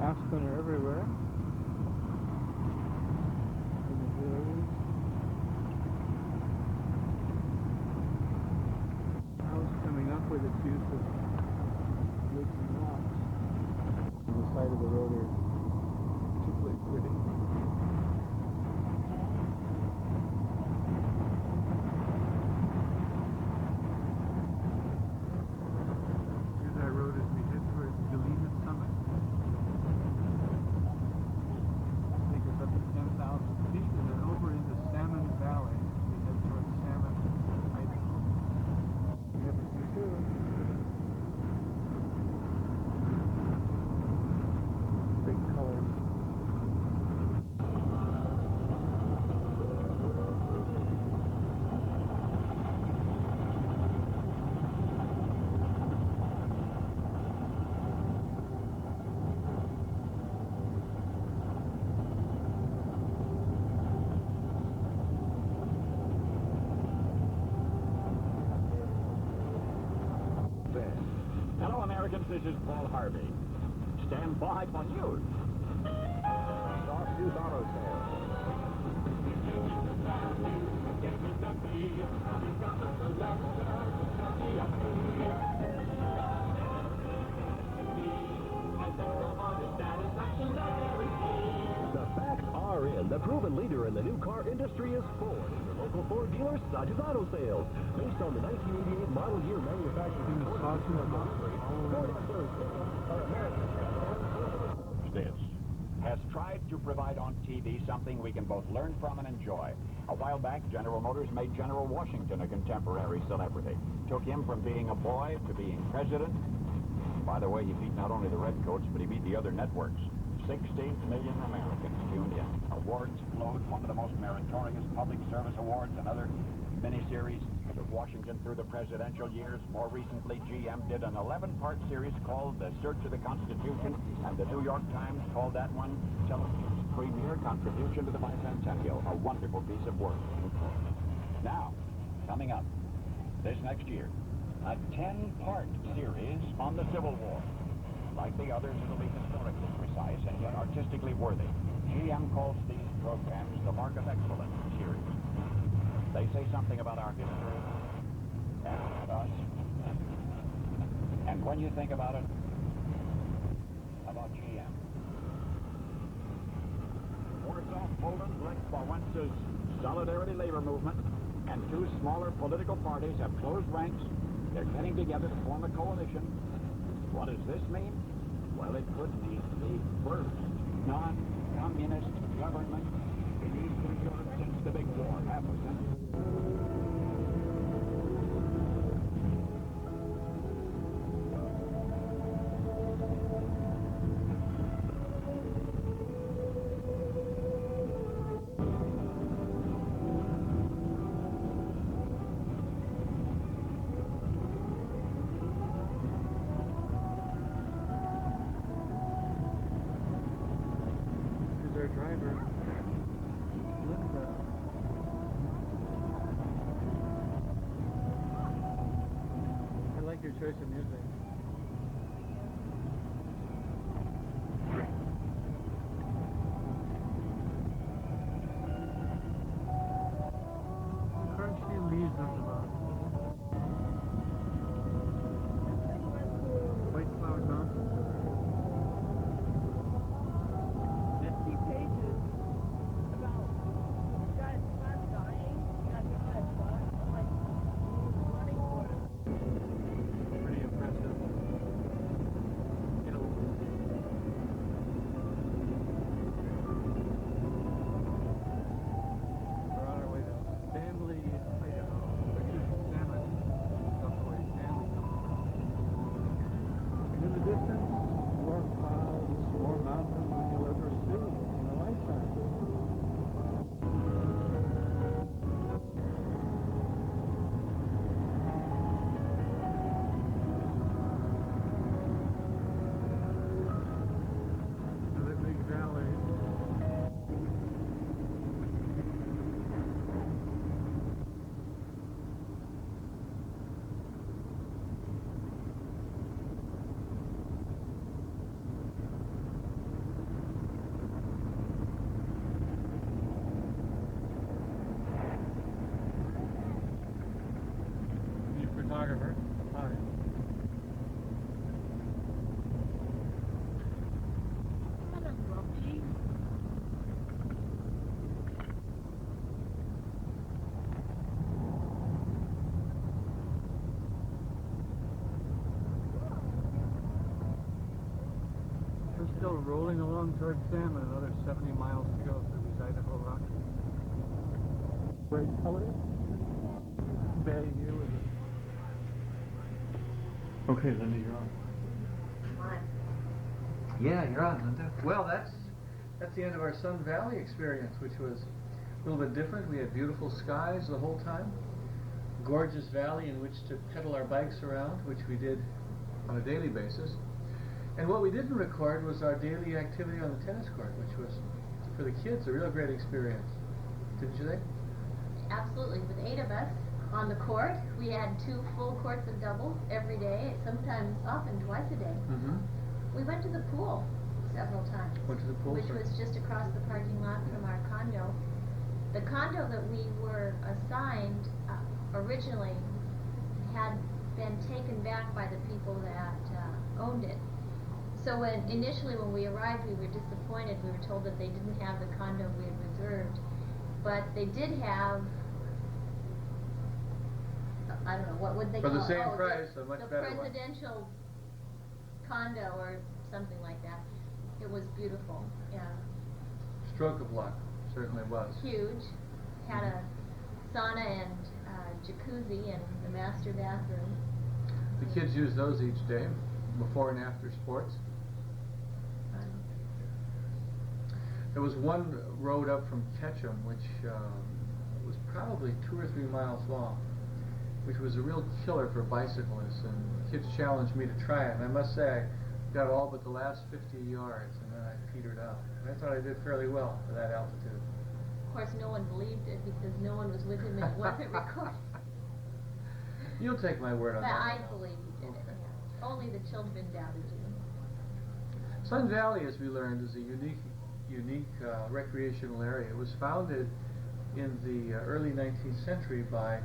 Aspen are everywhere. In the hills. House coming up with its use of woods and rocks. On the side of the road are particularly pretty. Here's our road as we head towards Galena Summit. Take us up to 10,000 feet and then over into Salmon Valley. We head towards Salmon, Idaho. Never too soon. Big colors. Hello, Americans. This is Paul Harvey. Stand by for news. Soft News Auto Sales. The facts are in. The proven leader in the new car industry is Ford. Your local Ford dealer, Dodge's Auto Sales. Based on the 1988 model year manufactured in has tried to provide on TV something we can both learn from and enjoy. A while back, General Motors made General Washington a contemporary celebrity. Took him from being a boy to being president. By the way, he beat not only the Redcoats, but he beat the other networks. 16 million Americans tuned in. Awards flowed, one of the most meritorious public service awards, another miniseries took Washington through the presidential years. More recently, GM did an 11-part series called The Search of the Constitution, and the New York Times called that one television's premier contribution to the bicentennial. A wonderful piece of work. Now, coming up this next year, a 10-part series on the Civil War. Like the others, it'll be historically precise and yet artistically worthy. GM calls these programs the Mark of Excellence series. They say something about our history and us. And when you think about it, about GM. Warsaw, Poland, Lech Wałęsa's Solidarity Labor Movement and two smaller political parties have closed ranks. They're getting together to form a coalition. What does this mean? Well, it could mean the first non-communist government in Eastern Europe since the Big War, half a century. Their driver. Look at that. I like your choice of music. Crunchy leaves on the bottom. White Flower Mountain. Pretty impressive. We're on our way to Family, Idaho. Salmon. That's the way Stanley comes from. In the distance, more clouds, more mountains than you'll ever see in a lifetime. Another big valley. New photographer. Hi. We're still rolling along towards Salmon, another 70 miles to go through these Idaho Rockies. Great color. Bay here with it. Okay, Linda, you're on. Yeah, you're on, Linda. Well, that's the end of our Sun Valley experience, which was a little bit different. We had beautiful skies the whole time, gorgeous valley in which to pedal our bikes around, which we did on a daily basis. And what we didn't record was our daily activity on the tennis court, which was, for the kids, a real great experience. Didn't you think? Absolutely. With 8 of us on the court, we had 2 full courts of doubles every day, sometimes often twice a day. Mm-hmm. We went to the pool several times. Went to the pool, which was just across the parking lot from our condo. The condo that we were assigned originally had been taken back by the people that owned it. So initially when we arrived, we were disappointed. We were told that they didn't have the condo we had reserved, but they did have, I don't know, what would they For call the it? same price, a much the better one. presidential condo or something like that. It was beautiful. Yeah. Stroke of luck, certainly was. Huge. Had a sauna and jacuzzi and the master bathroom. The kids use those each day, before and after sports. There was one road up from Ketchum, which was probably 2 or 3 miles long, which was a real killer for bicyclists, and kids challenged me to try it, and I must say I got all but the last 50 yards, and then I petered out. And I thought I did fairly well for that altitude. Of course, no one believed it because no one was with him and it wasn't recorded. You'll take my word on But that. I believe you did it. Yeah. Only the children doubted you. Sun Valley, as we learned, is a unique recreational area. It was founded in the early 19th century by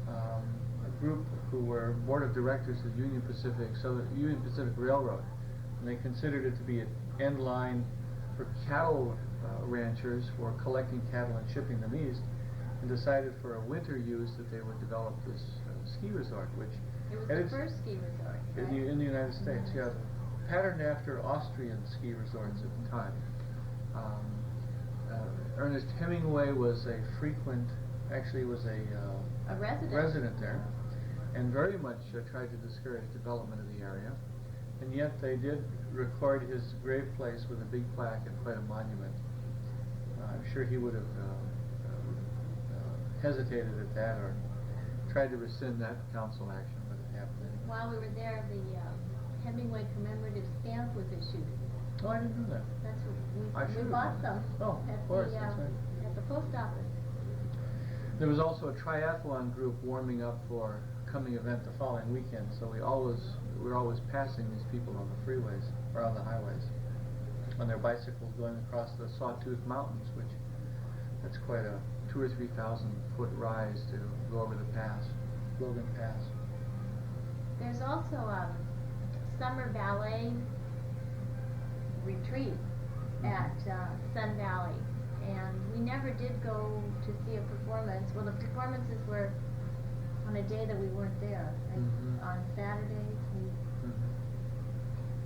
a group who were board of directors of Union Pacific Railroad, and they considered it to be an end line for cattle ranchers for collecting cattle and shipping them east, and decided for a winter use that they would develop this ski resort, which it was the first ski resort, right? in the United States, yeah, patterned after Austrian ski resorts at the time. Ernest Hemingway was a frequent, actually was a resident there, and very much tried to discourage development of the area. And yet they did record his grave place with a big plaque and quite a monument. I'm sure he would have hesitated at that or tried to rescind that council action, but it happened anyway. While we were there, the Hemingway commemorative stamp was issued. Oh, I didn't know that. That's what we have bought some of course, that's right. at the post office. There was also a triathlon group warming up for a coming event the following weekend, so we were always passing these people on the freeways or on the highways on their bicycles going across the Sawtooth Mountains, which that's quite a 2,000 or 3,000 foot rise to go over the pass, Logan Pass. There's also a summer ballet retreat at Sun Valley, and we never did go to see a performance. Well, the performances were on a day that we weren't there, on Saturdays.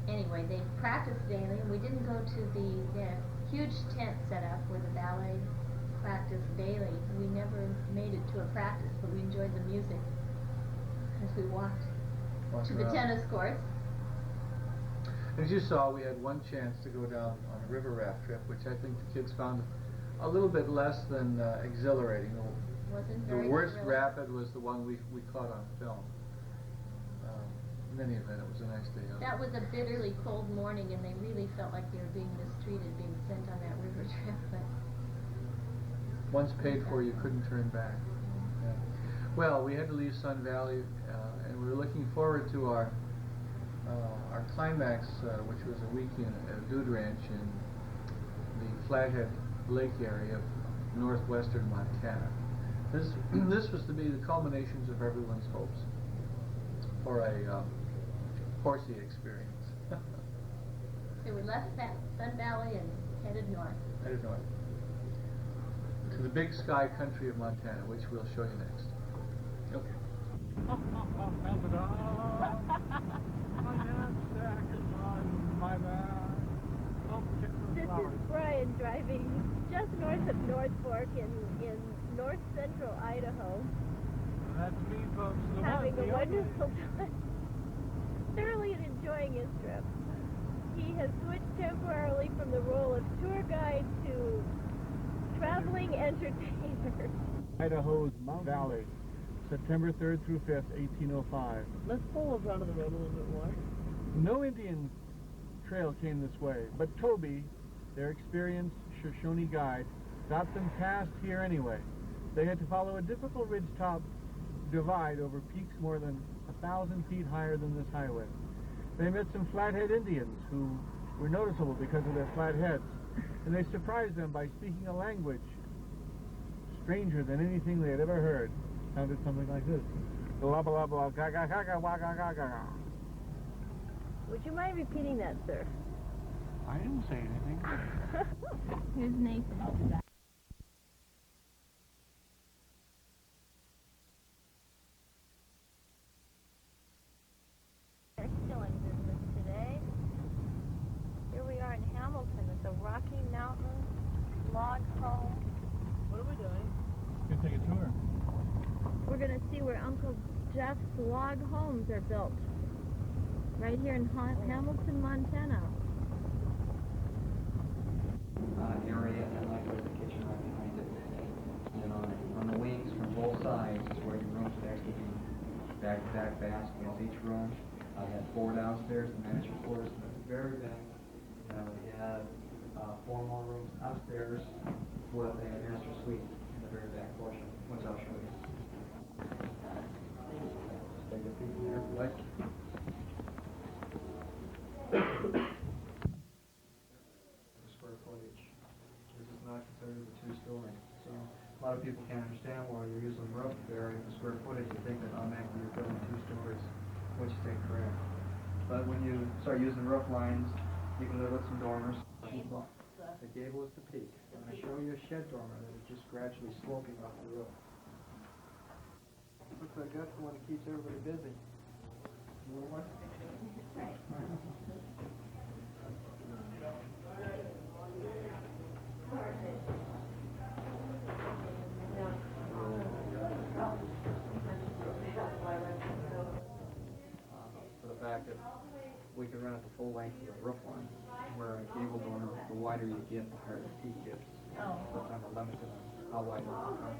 Anyway, they practiced daily, and we didn't go to the huge tent set up where the ballet practiced daily. We never made it to a practice, but we enjoyed the music as we walked to the tennis courts. As you saw, we had one chance to go down on a river raft trip, which I think the kids found a little bit less than exhilarating. The worst rapid was the one we caught on film. In any event, it was a nice day out. That was a bitterly cold morning, and they really felt like they were being mistreated, being sent on that river trip. But once paid for, you couldn't turn back. Yeah. Well, we had to leave Sun Valley, and we were looking forward to our climax, which was a week at a dude ranch in the Flathead Lake area of northwestern Montana. This was to be the culminations of everyone's hopes for a horsey experience. So we left Sun Valley and headed north. Headed north to the big sky country of Montana, which we'll show you next. Okay. This is Brian driving just north of North Fork in north central Idaho. That's me, folks. Having a wonderful time. Thoroughly enjoying his trip. He has switched temporarily from the role of tour guide to traveling entertainer. Idaho's Mount Valley, September 3rd through 5th, 1805. Let's pull us out of the road a little bit more. No Indian trail came this way, but Toby, their experienced Shoshone guide, got them past here anyway. They had to follow a difficult ridgetop divide over peaks more than 1,000 feet higher than this highway. They met some Flathead Indians who were noticeable because of their flat heads, and they surprised them by speaking a language stranger than anything they had ever heard. Sounded something like this. Blah, blah, blah, ga, ga, ga, ga, wa, ga, ga, ga, ga. Would you mind repeating that, sir? I didn't say anything. Here's Nathan. They're still in business today. Here we are in Hamilton at the Rocky Mountain Log Home. What are we doing? Let's take a tour. We're going to see where Uncle Jeff's log homes are built. Right here in Hamilton, Montana. Area, and like there's a kitchen right behind it. And on back-to-back baths against each room. We had 4 downstairs, the manager's quarters in the very back. We had 4 more rooms upstairs with a master suite in the very back portion, which I'll show you. Take a peek there if you like. The square footage. This is not considered a 2-story. So a lot of people can't understand why you're using roof area and the square footage. You think that automatically you're building 2 stories, which is incorrect. But when you start using roof lines, you can live with some dormers. The gable is the peak. I'm going to show you a shed dormer that is just gradually sloping off the roof. Looks like that's the one that keeps everybody busy. More one? For the fact that we can run at the full length of the roof line, where a gable dormer, the wider you get, the higher the peak is. Oh. So it's kind of limited on how wide it can come.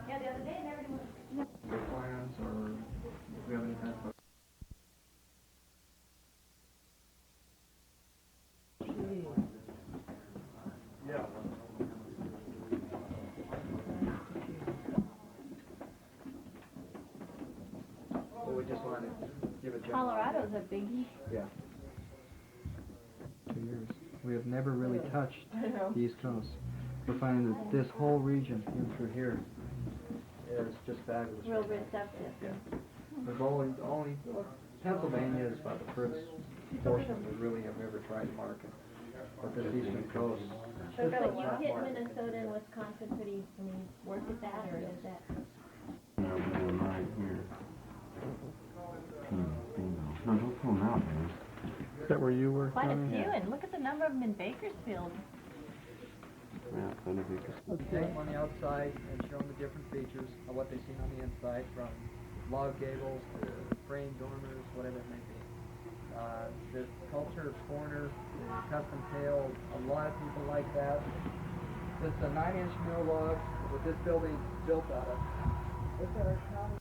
Yeah, the other day, and everything was... Plans, or if we have any kind of... Yeah. Well, we just wanted to give a general... Colorado's a biggie. Yeah. 2 years. We have never really touched the East Coast. We're finding that this whole region, in through here, is just fabulous. Real receptive. Yeah. We've only Pennsylvania is about the first portion we really have ever tried to market. But this eastern coast. But you hit Minnesota and Wisconsin pretty, I mean, work at that, or is that? Right here. No, don't pull them out, man. Is that where you were? Quite a few, and look at the number of them in Bakersfield. Take them on the outside and show them the different features of what they've seen on the inside, from log gables to frame dormers, whatever it may be. The culture of corner, the custom tail, a lot of people like that. This is a 9-inch mill log, what this building is built out of. It's our county.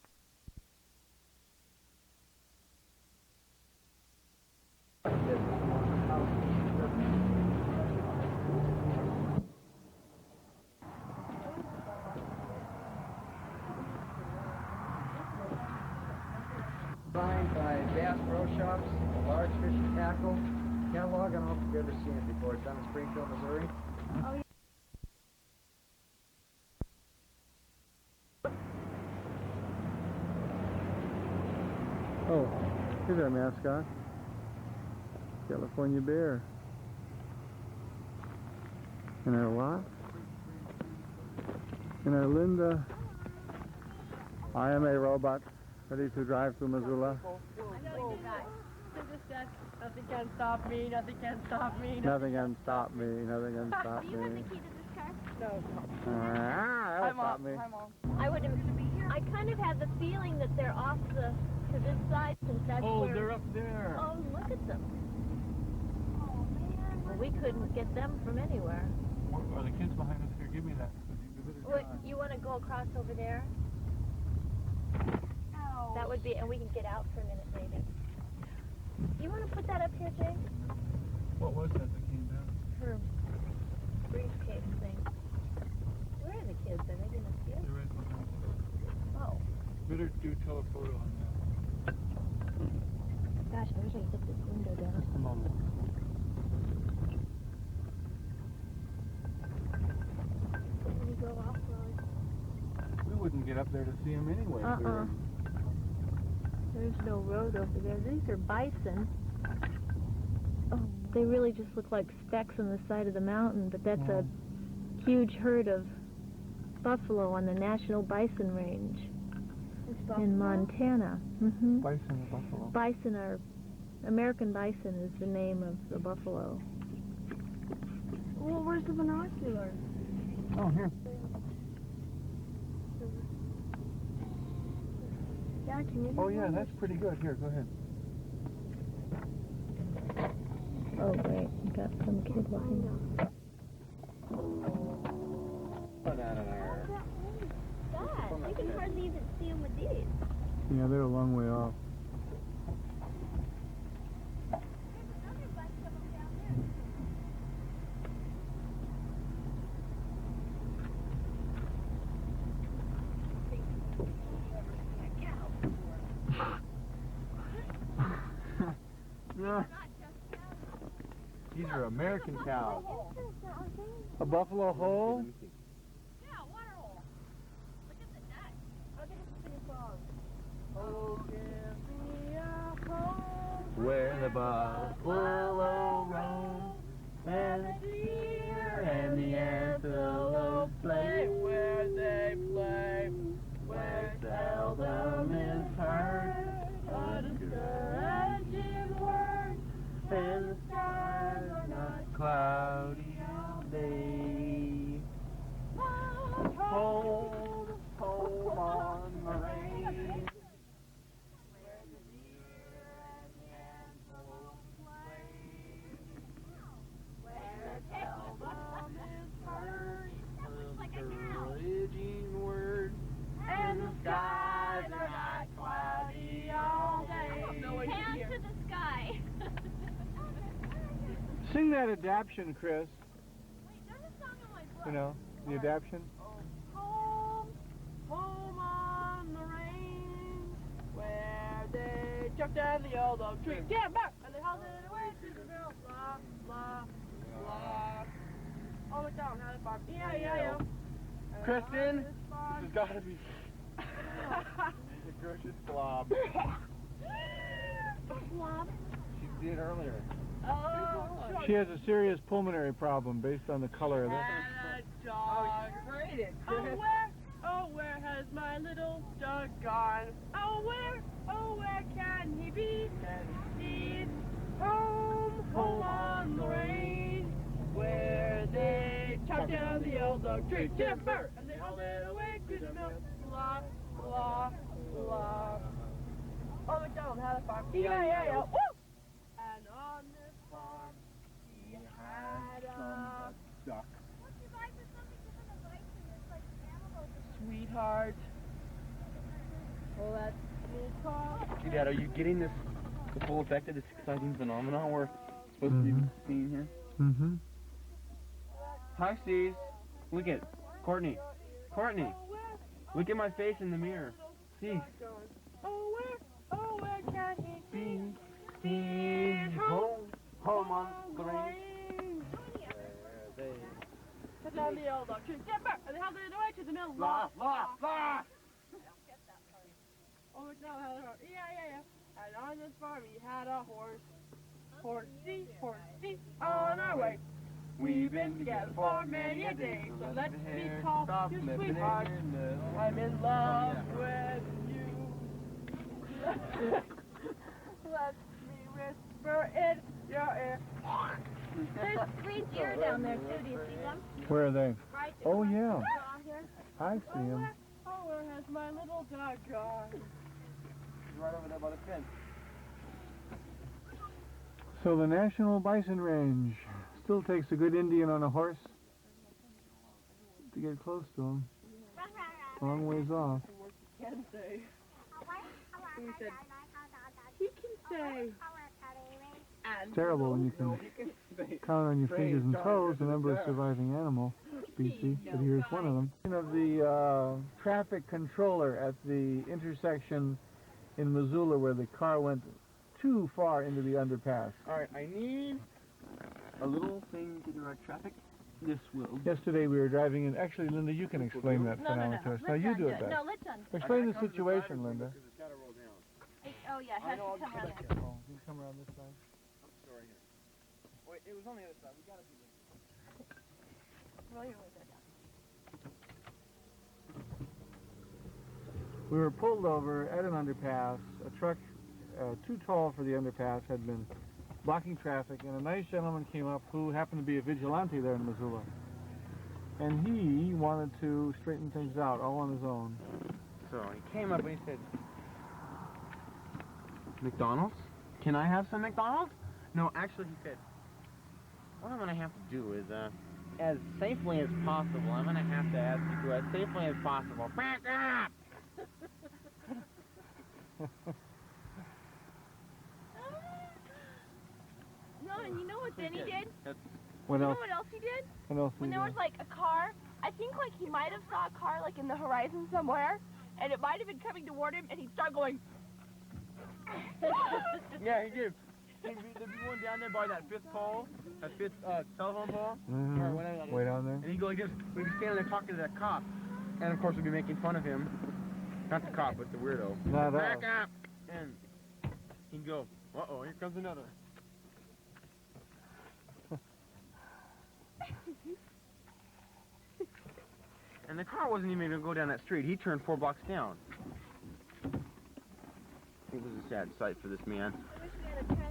Designed by Bass Pro Shops, a large fishing tackle catalog. I don't know if you've ever seen it before. It's down in Springfield, Missouri. Oh, yeah. Oh, here's our mascot. California bear. And our what? And our Linda. I am a robot ready to drive to Missoula. I know you guys. Nothing can stop me, nothing can stop me. Nothing can stop me, nothing can stop Do you have the me. key to this car? No. That'll stop me. I would have, I kind of had the feeling that they're off to this side, since that's Oh, where... they're up there. Oh, look at them. Oh, man. Well, we couldn't get them from anywhere. Are the kids behind us here? Give me that. What, you want to go across over there? Ow. That would be, and we can get out for a minute, maybe. You want to put that up here, Jay? What was that that came down? Her briefcase thing. Where are the kids? Are they going to see us? They're right behind us. Oh. Better do telephoto on that. Gosh, I wish I could get this window down. Just a moment. Can you go off-road? We wouldn't get up there to see them anyway. if we were- There's no road over there. These are bison. Oh, they really just look like specks on the side of the mountain, but that's a huge herd of buffalo on the National Bison Range in Montana. Bison or buffalo. Bison are, American bison is the name of the buffalo. Well, where's the binoculars? Oh, here. Yeah, can you? Oh, yeah, that's pretty good. Here, go ahead. Oh, great. got some kid walking down. God, you can hardly even see them with these. Yeah, they're a long way off. No. These are American cows. A buffalo hole? Yeah, water hole. Look at the neck. Okay, this is song. Oh, give me a home Where the buffalo roam, and the deer and the antelope play, where they play, where seldom is heard a discouraging word, and the skies are not cloudy all day. Home, home on the range. Encouraging word, and the skies are not cloudy all day. Hand to the sky. Sing that adaption, Chris. Wait, there's a song on my book. You know, the adaption. home, home on the range, where they chuck down the old oak tree, get back, and they hauled it away to the mill, blah, blah, blah. All the down, how the farm, yeah. Kristen, this has got to be a gross slob. Slob. She did earlier. Oh, She has a serious pulmonary problem based on the color of it. and a dog. Oh, where has my little dog gone? Oh, where can he be? He's home, home on the range, where they chop down the old oak tree, timber, and they haul it away to the mill, blah, blah, blah. Oh, McDonald had a farm, yeah, woo! And on this farm, he had a Duck. sweetheart. Well, that's me. Dad, are you getting the full effect of this exciting phenomenon we're supposed to be seeing here? Mm-hmm. Hi, Steve. Look at Courtney. Courtney, look at my face in the mirror. See? Oh, where can he be? He's home, home on the range. Cut down the old oak tree, timber, and they hauled it away to the mill. Blah, blah, blah. Oh, McDonald had a horse. Yeah. And on this farm he had a horse. Horsey, on our way. We've been together for many a day, so let's be called your sweetheart. I'm in love with you. Let me whisper in your ear. There's 3 deer down there too. Do you see them? Where are they? Right. Oh, yeah. Here. I see them. Oh, where has my little dog gone? He's right over there by the fence. So the National Bison Range still takes a good Indian on a horse to get close to him. Long ways off. He can say. He said, he can say. It's terrible when you can count on your fingers and toes the number of surviving animal species, but here's one of them. Of the traffic controller at the intersection in Missoula where the car went too far into the underpass. Alright, I need a little thing to direct traffic. This will. Yesterday we were driving in. Actually, Linda, you can explain that phenomenon to us. Now you do it best. No, let's Explain the situation, Linda. Oh yeah, it has to come around there. Oh, you can come around this side. Wait, it was on the other side. We gotta do this. Roll your window down. We were pulled over at an underpass. A truck too tall for the underpass had been blocking traffic, and a nice gentleman came up who happened to be a vigilante there in Missoula. And he wanted to straighten things out all on his own. So he came up and he said, McDonald's? Can I have some McDonald's? No, actually he said, what I'm going to have to do is, as safely as possible, I'm going to have to ask you to, as safely as possible, back up! No, and you know what then he did? What You else? know what else he did? What else? When there was like a car, I think like he might have saw a car like in the horizon somewhere, and it might have been coming toward him, and he'd start going. Yeah, he did. There'd be one down there by that fifth pole, that fifth telephone pole, Mm-hmm. or whatever that is. Way down there. And he'd go like this. We'd be standing there talking to that cop, and of course we'd be making fun of him. Not the cop, but the weirdo. Not Back us. up! And he'd go, uh-oh, here comes another. And the car wasn't even going to go down that street. He turned 4 blocks down. It was a sad sight for this man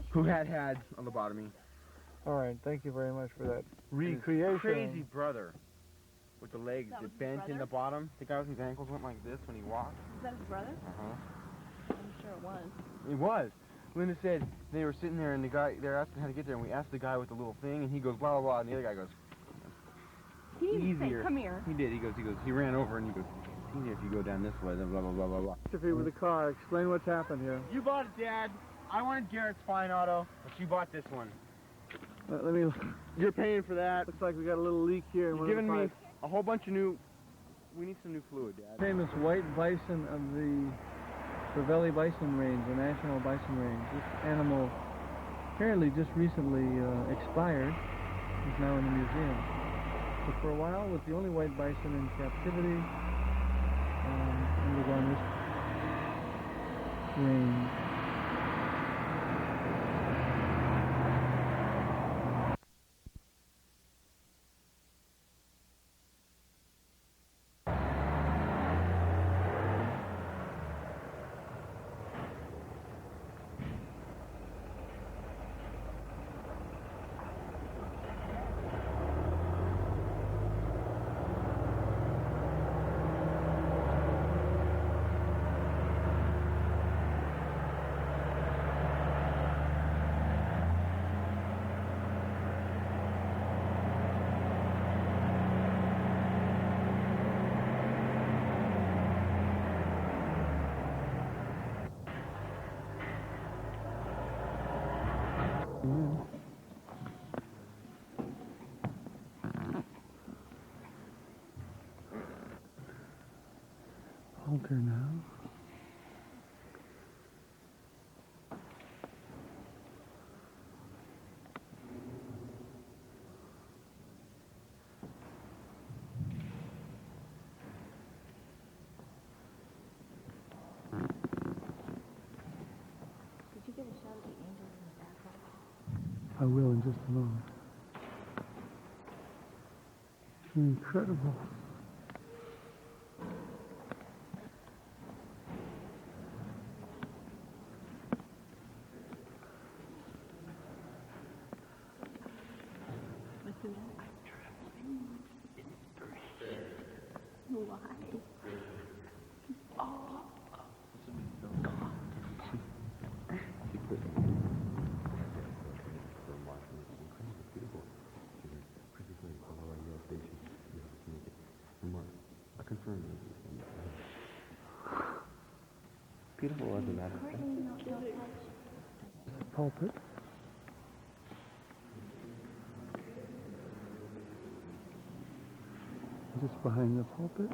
who had a lobotomy. All right, thank you very much for that recreation. Crazy brother with the legs That was that his bent in brother? the bottom. The guy whose ankles went like this when he walked. Is that his brother? Uh-huh. I'm sure it was. It was. Linda said they were sitting there and they're asking how to get there, and we asked the guy with the little thing, and he goes blah blah blah, and the other guy goes, He didn't easier. say, come here. He did. He ran over and he goes, easier if you go down this way, then blah blah blah blah blah. Interview with the car. Explain what's happened here. You bought it, Dad. I wanted Garrett's fine auto, but you bought this one. Let me. You're paying for that. Looks like we got a little leak here. You're giving me a whole bunch of new. We need some new fluid, Dad. Famous white bison of the Ravelli Bison Range, the National Bison Range. This animal apparently just recently expired. Is now in the museum. But for a while was the only white bison in captivity. And was on this range. Halter now. Did you get a shot of the angels in the background? I will in just a moment. Incredible. Why? Oh. Beautiful, wasn't that? Pulpit. Just behind the pulpit.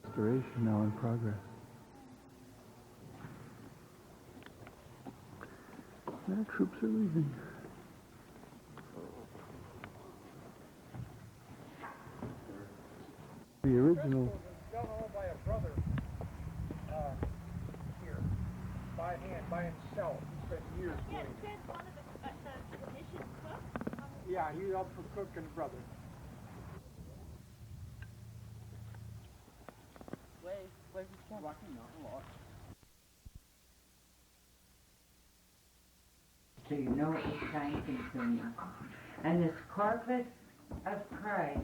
Restoration now in progress. Our troops are leaving. The original. By a brother here. by hand, by himself. He spent years doing it. Chris, one of the commission cooks? Yeah, he helped for Cook and brother. So you know it was time consuming. And this corpus of Christ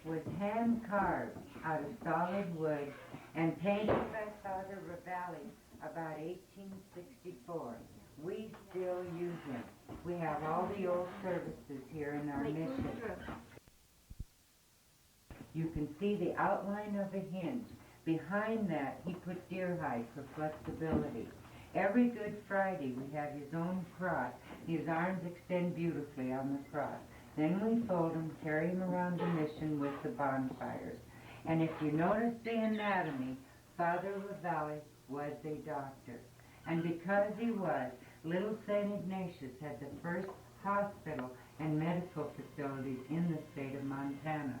was hand carved out of solid wood and painted by Father Ravelli about 1864. We still use him. We have all the old services here in our mission. You can see the outline of a hinge. Behind that, he put deer hide for flexibility. Every Good Friday, we have his own cross. His arms extend beautifully on the cross. Then we fold him, carry him around the mission with the bonfires. And if you notice the anatomy, Father Ravelli was a doctor. And because he was, Little St. Ignatius had the first hospital and medical facilities in the state of Montana.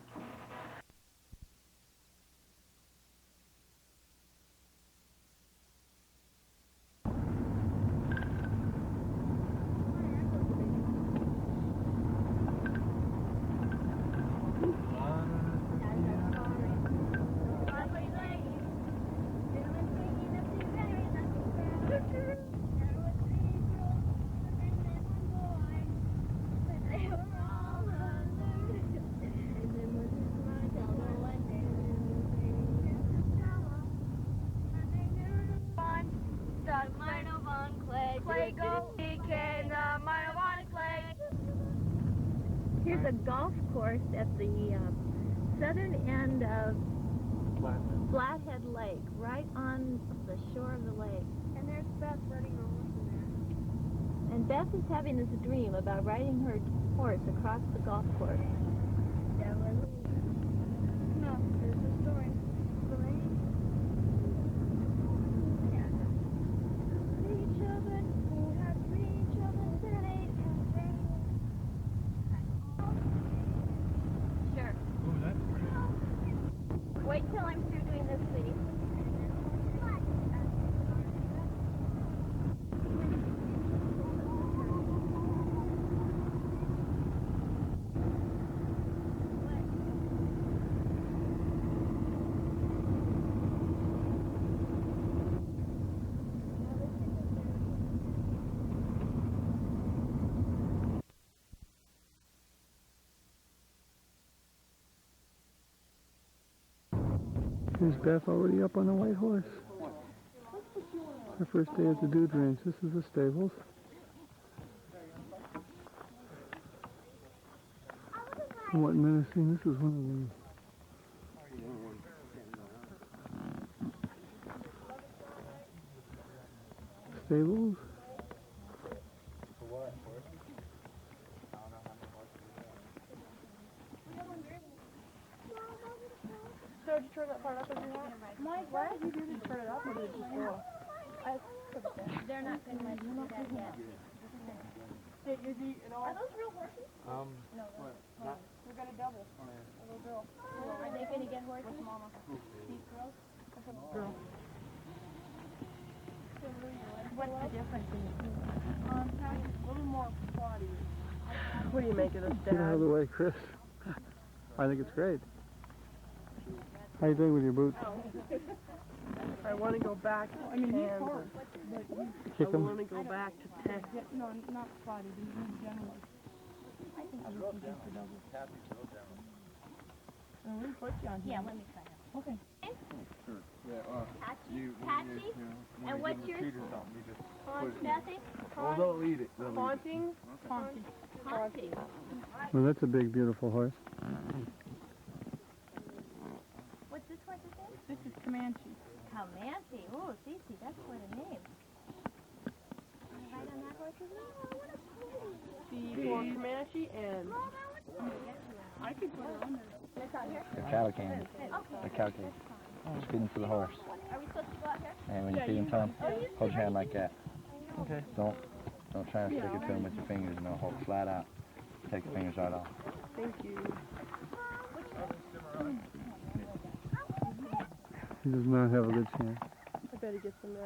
Here's a golf course at the southern end of Flathead Lake, right on the shore of the lake. And there's Beth riding her horse in there. And Beth is having this dream about riding her horse across the golf course. No, there's a story. Three children who had 3 children, 7, 8, and 3. Sure. Oh, that's pretty. Wait till I'm through doing this, sweetie. Here's Beth already up on the white horse. Her first day at the Dude Ranch. This is the stables. Somewhat menacing. This is one of them. Stables. So did you turn that part up as you want? Mike, why did you do this? Turn it up or did it just go? They're not going to let you do that yet. Hey, Izzy, and all. Are those real horses? No, We're gonna double. A little girl. are they going to get horses? With Mama. These girls? Girl. What's the difference in the two? A little more body. What do you make of this, Get out of the Dad? way, Chris. I think it's great. How you doing with your boots? I want to go back to Kansas. Kick I 'em? want to go back to Texas. No, not spotty, but in general. I think I would suggest a double. And we put you on here. Yeah, let me try that. Okay. Patchy? And what's yours? Nothing? Well, they'll eat it. Haunting? Haunting. Well, that's a big, beautiful horse. What's this horse's name? This is Comanche. Comanche. Oh, Cece, that's quite a name. Right on that horse's name? She for Comanche and I could put her on there. It's on here? The cow can. Okay. The cow can. Just feeding for the horse. Are we supposed to go out here? And when you feed him, Tom, hold your hand like that. Okay. Don't try and stick it to him with your fingers. No, hold it flat out. Take the fingers right off. thank you. He does not have a good chance. I bet he gets them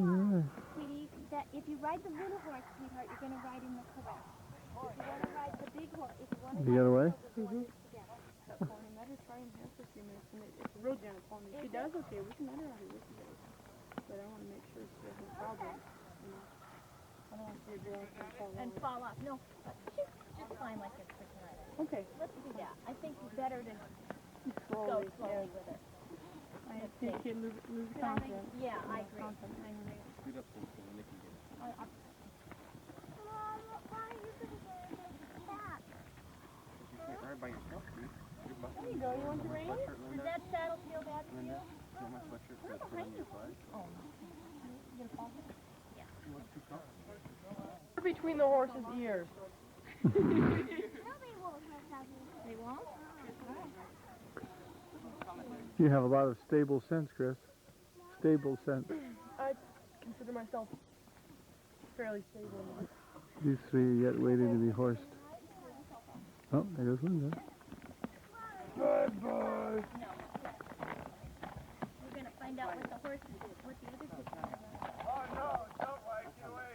Yeah. Sweetie, that if you ride the little horse, sweetheart, you're going to ride in the corral. If you want to ride the big horse, if you want to The other way? That pony, let her try and have for a few minutes. And it's a real gentle pony. If she does okay, we can let her out here with you guys. But I want to make sure she doesn't problem. You know. I don't want to see her go off and fall off. No, she's just fine like this for tonight. Okay. Let's do that. I think it's better to Slowly, go slowly with it. I think you lose confidence. Yeah, I agree. Speed up so Nikki can get it. You can't ride by yourself, Steve. There you go. You want the reins? Does that saddle feel bad for you? Linda, you want my sweatshirt to put on your flag? Oh, no. You gonna fall? Yeah. You want too comfortable? Between the horse's ears. No, they won't. They won't? You have a lot of stable sense, Chris. Stable sense. I consider myself fairly stable. These three are yet waiting to be horsed. Oh, there goes Linda. Good boy. No. We're gonna find out what the horse, what the other two are. Oh no, don't like your way.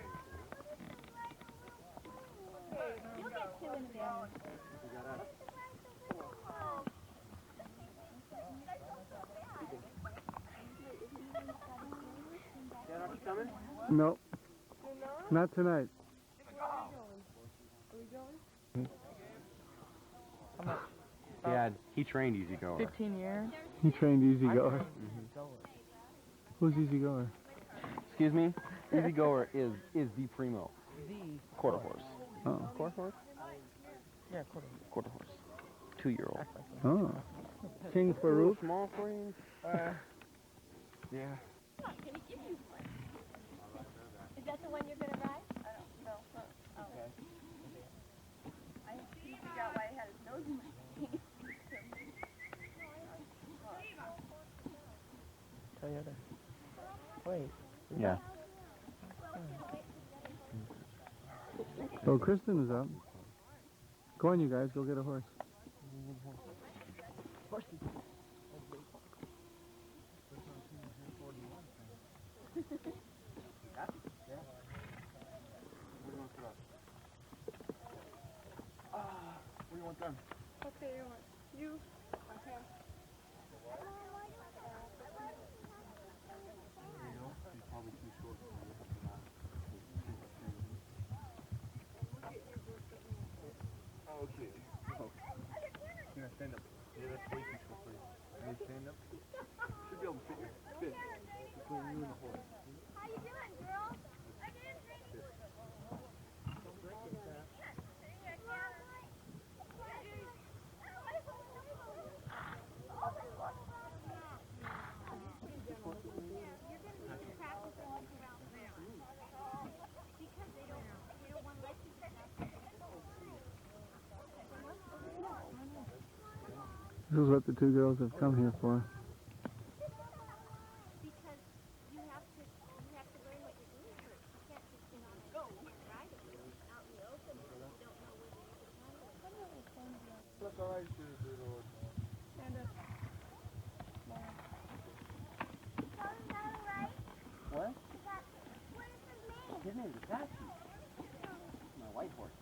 You'll get two in a bit. Coming? No. Not tonight. Dad, he trained Easy Goer. 15 years. He trained Easy Goer. Who's Easy Goer? Excuse me? Easy Goer is the primo. Quarter horse. Oh. Quarter horse? Yeah, Quarter horse. 2-year-old. Oh. King A Farouk? little small for him? Yeah. Can he give you one? Is that the one you're gonna ride? I don't know. Oh. Okay. I couldn't figure out why he had his nose in my teeth. Toyota. Wait. Yeah. So Kristen is up. Go on, you guys. Go get a horse. What do you want done? Okay, you. Okay. She's probably too short for you. Okay. Oh. Yeah, stand up. Yeah, that's way too short for you. Can you stand up? Should be able to fit your fit between you and the horse. How you doing, girl? This is what the two girls have come here for. Because you have to learn what you're doing first. You can't just get on and go ride it out in the open if you don't know whether you can handle it. Look, all right, Lord. Stand up. What? His name is Apache. My white horse.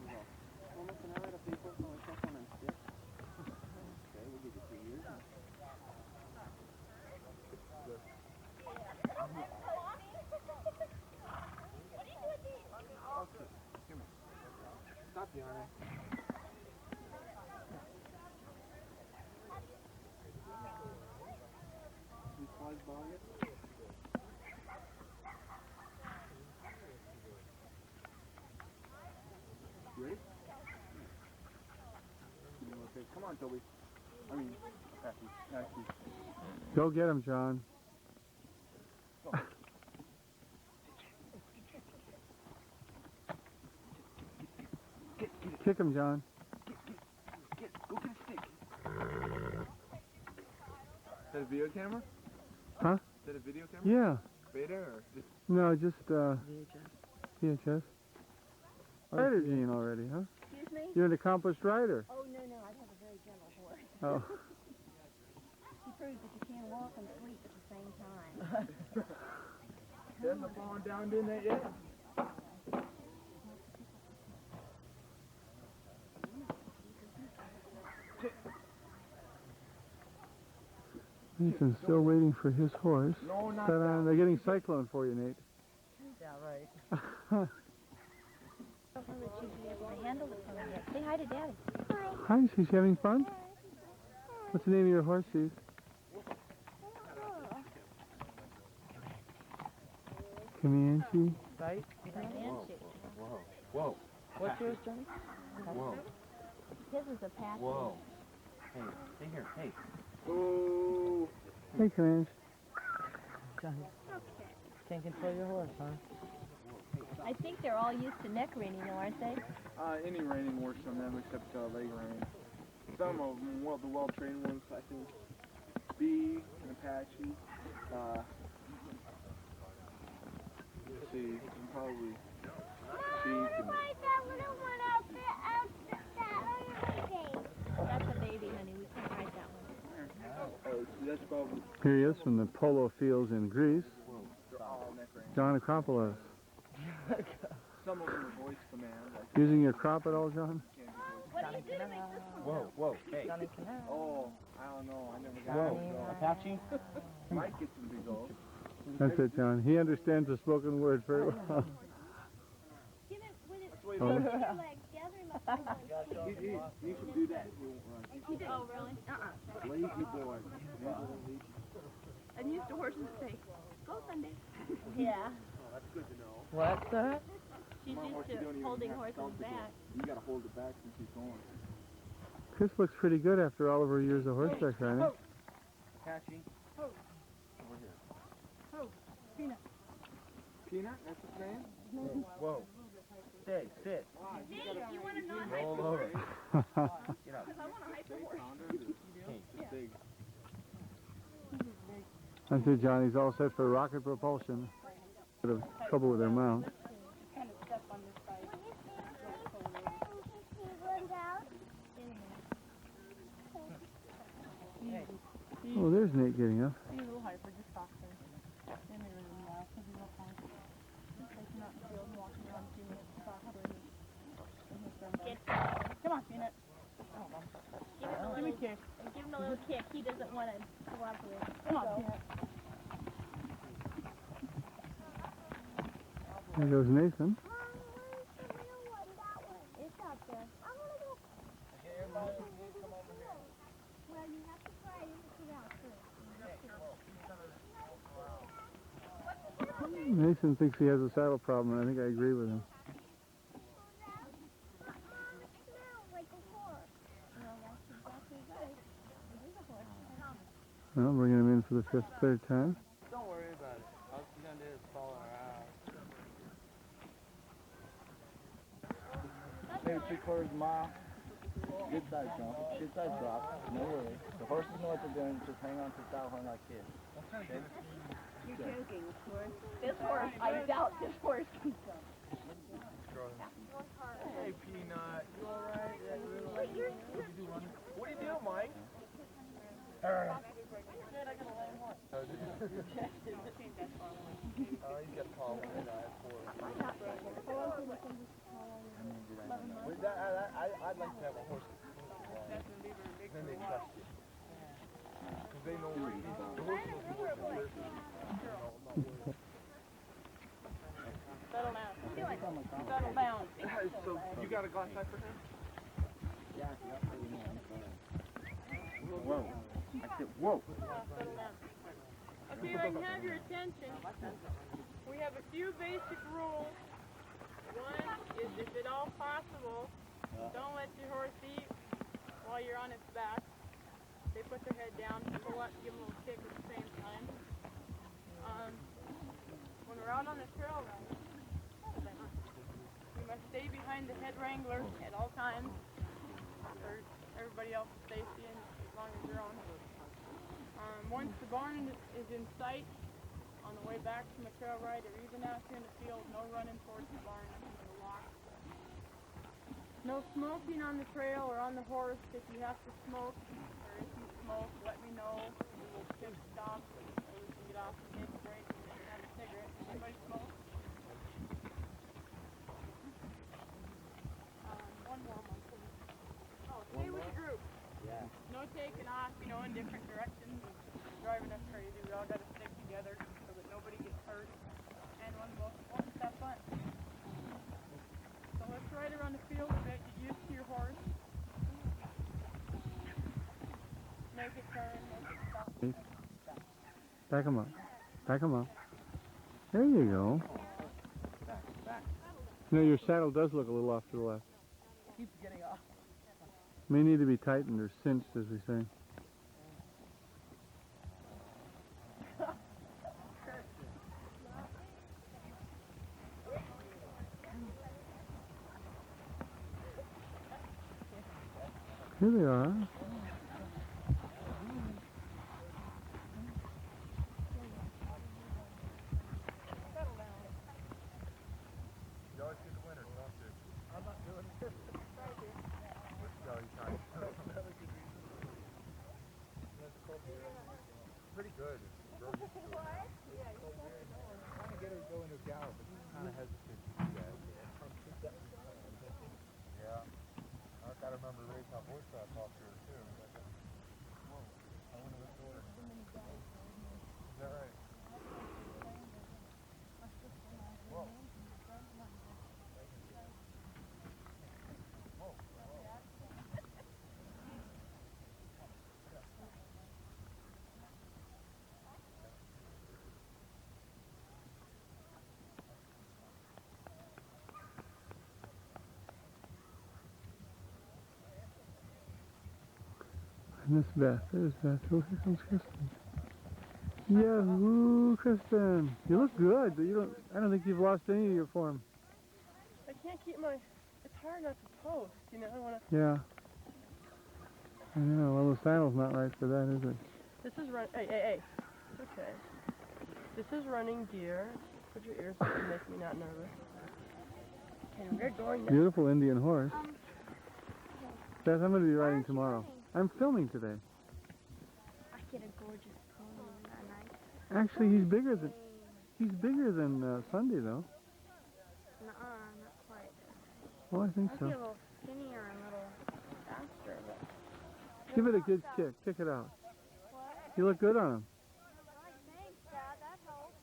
Yeah. Almost an hour to people, so it's up on and stick. Okay, we'll give you 3 years. Okay, come here. Stop yawning. These flies ball yet? You ready? Okay, come on, Toby. I mean, Patsy. Go get him, John. Kick him, John. Go get a stick. Is that a video camera? Huh? Is that a video camera? Yeah. Beta or just... No, just VHS. I heard it, Gene, already, huh? You're me? You're an accomplished rider. Oh, no, I have a very gentle horse. Oh. She proves that you can walk and sleep at the same time. Hasn't fallen down, didn't it yet? Nathan's still waiting for his horse. No, not Ta-da, they're getting Cyclone for you, Nate. Yeah, right. I don't know that she'd be able to handle it for me yet. Say hi to Daddy. Hi, she's having fun? What's the name of your horse, Steve? Comanche? Right? Comanche. Whoa. What's yours, Johnny? Whoa. His is a Apache. Whoa. Hey, stay here. Hey. Ooh. Hey, Comanche. Johnny. Can't control your horse, huh? I think they're all used to neck reining, though, aren't they? Any reining works on them except leg rein. Some of them, the well-trained ones, I think. Bee, an Apache. Let's see, and probably sheep. That's a baby, honey. We can't ride that one. Oh, see, that's probably. Here he is from the polo fields in Greece, They're all neck rein. John Acropolis. Some of them are voice command. Like Using your crop at all, John? What do you do to make this one? Whoa. Hey. oh, I don't know. I never got Whoa. it. Apache? Might get some big old. That's it, John. He understands the spoken word very well. Give it with it. Wait, Oh. Your legs. Gather him up. You can do that. He won't run. Oh, really? Lazy boy. I'm used to horses that say, go Sunday. Yeah. That's good to know. What's that? She's used to holding horses back. You gotta hold it back and keep going. Chris looks pretty good after all of her years of horseback riding. Apache. Over here. Peanut, that's his name? Whoa. Stay, sit. You want to not Roll over. Get up. I want to hype the horse. Hey. Big. That's it, John. He's all set for rocket propulsion. Bit of trouble with their mount. Kind of step on this side. Oh, there's Nate getting up. He's a little hyper, just talk to him. They may run him now, because he's real fun. Taking out in the field and walking around a few minutes to talk to him. Come on, Peanut. Give me a kick. Give him a little kick. He doesn't want to cooperate. Come on, Peanut. There goes Nathan. It's out there. I want to go. Well, you have to try it out first. Nathan thinks he has a saddle problem, and I think I agree with him. Well, bringing him in for the third time. Don't worry about it. All she's gonna do is follow her out. Maybe 3/4 mile. Good size jump. Good size drop. No worries. The horses know what they're doing. Just hang on to the saddle horn like kids. Okay? You're joking, of course. This horse, I doubt this horse can jump. Hey, Peanut. You alright? What do you do, Mike? He's got a tall one. I'd like to have a horse. Then they trust you. Because they know where you are. The horse knows more than the person. Settle down. Settle down. So, you got a glass eye for him? Whoa. I said, whoa. Okay, I can have your attention. We have a few basic rules. One is, if at all possible, don't let your horse eat while you're on its back. They put their head down, pull up, give them a little kick at the same time. When we're out on the trail run, you must stay behind the head wrangler at all times for everybody else's safety and as long as your own. Once the barn is in sight, on the way back from a trail ride or even out here in the field, no running towards the barn under the lock. No smoking on the trail or on the horse. If you have to smoke, or if you smoke, let me know. We will pit stop, or we can get off and take a break and have a cigarette. Does anybody smoke? One more, Mom, please. Oh, stay with the group. Yeah. No taking off, in different directions. Driving us crazy. We all got to stick together so that nobody gets hurt. And one will just have fun. So let's ride around the field a bit, get used to your horse. Make it turn, make it stop. Back him up. Back him up. There you go. Your saddle does look a little off to the left. Keeps getting off. May need to be tightened or cinched, as we say. Here they are. You always get the winners, don't you? I'm not doing it. No, you're trying. Pretty good. Trying to get her to go into a gallop, but she's kind of hesitant to do that. Yeah. I gotta remember to raise my voice when I talk to her too. Whoa. I went to the store. Is that right? Whoa. Miss Beth, there's Beth. Oh, here comes Kristen. Yahoo, Kristen. You look good, but I don't think you've lost any of your form. I can't keep it's hard not to post, I want to... Yeah. I know, well, the saddle's not right for that, is it? This is hey. It's okay. This is running gear. Put your ears up and make me not nervous. Okay, we're going now. Beautiful Indian horse. Beth, I'm going to be riding tomorrow. I'm filming today. I get a gorgeous pony that night. Actually, he's bigger than Sunday, though. Nuh-uh, not quite. Oh, I think I'll so. be a little skinnier and a little faster, but... Give it a good kick. Kick it out. What? You look good on him. Thanks, Dad. That helps.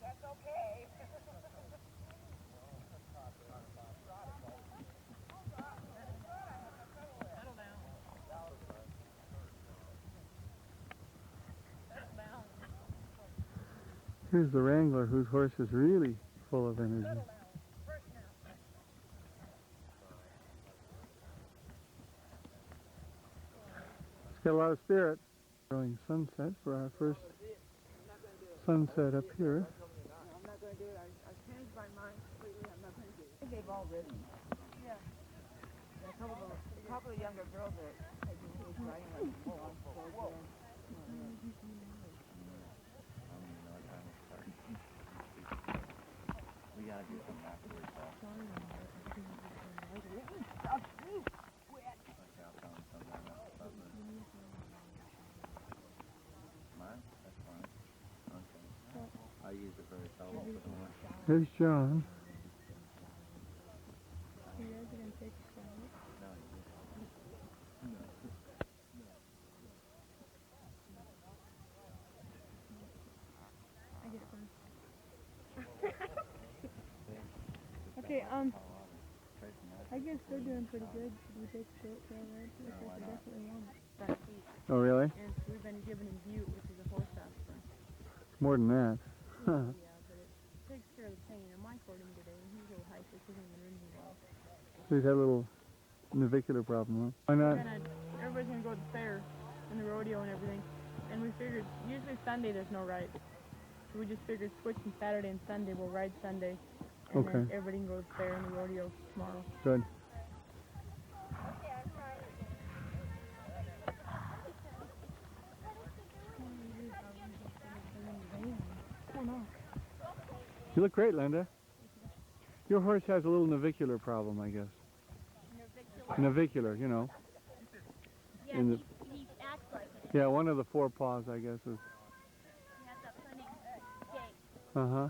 That's okay. Here's the Wrangler, whose horse is really full of energy. It's got a lot of spirit. Growing sunset for our first sunset up here. I'm not going to do it. I changed my mind completely. I'm not going to do it. They've all ridden. Yeah. A couple of younger girls are riding like full on full. We gotta do something afterwards, though. Mine? That's fine. Okay. I use it very seldom for the one. There's John. Okay, I guess they're doing pretty good. Should we take a short trail ride? Looks like they definitely want it. Oh, really? And we've been given him Butte, which is a horse aspirin. More than that. Yeah, but it takes care of the pain. And Mike rode him today, and he's a little hyper because he's been ridden well. So he's had a little navicular problem, huh? Why not? Everybody's going to go to the fair and the rodeo and everything. And we figured, usually Sunday there's no ride. So we just figured switching Saturday and Sunday, we'll ride Sunday. And then everybody can go to the fair and the rodeo tomorrow. Good. don't know. You look great, Linda. Your horse has a little navicular problem, I guess. Navicular, you know. Yeah, In the, he acts like it. yeah, one of the four paws, I guess, is. He has that funny gait. Uh-huh.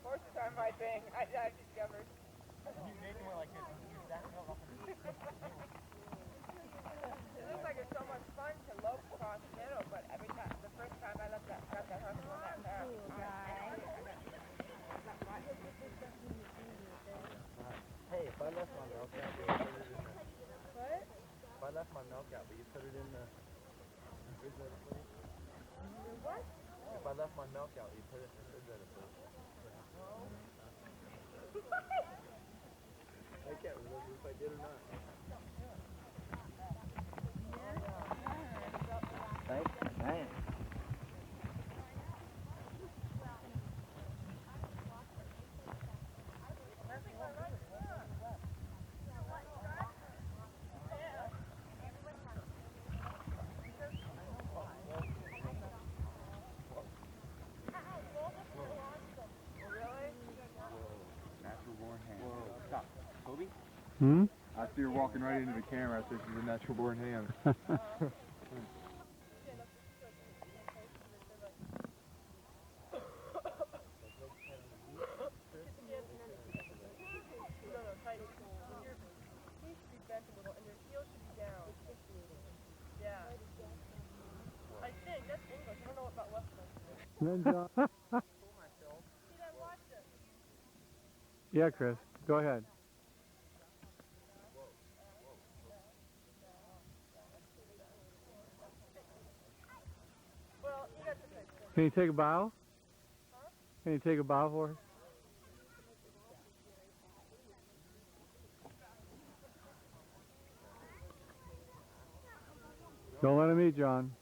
Horses are my thing, I discovered. You make more like this. It looks like it's so much fun to lope across the middle, but every time, the first time I got that horse on that car. Hey, if I left my milk out, will you put it in the... What? If I left my milk out, will you put it in the refrigerator, please? What? If I left my milk out, will you put it in the refrigerator, please? I can't remember if I did or not. Thanks. Thanks. Hmm? I see her walking right into the camera. I said she's a natural born ham. Yeah, Chris, go ahead. Can you take a bow? Can you take a bow for us? Don't let him eat, John.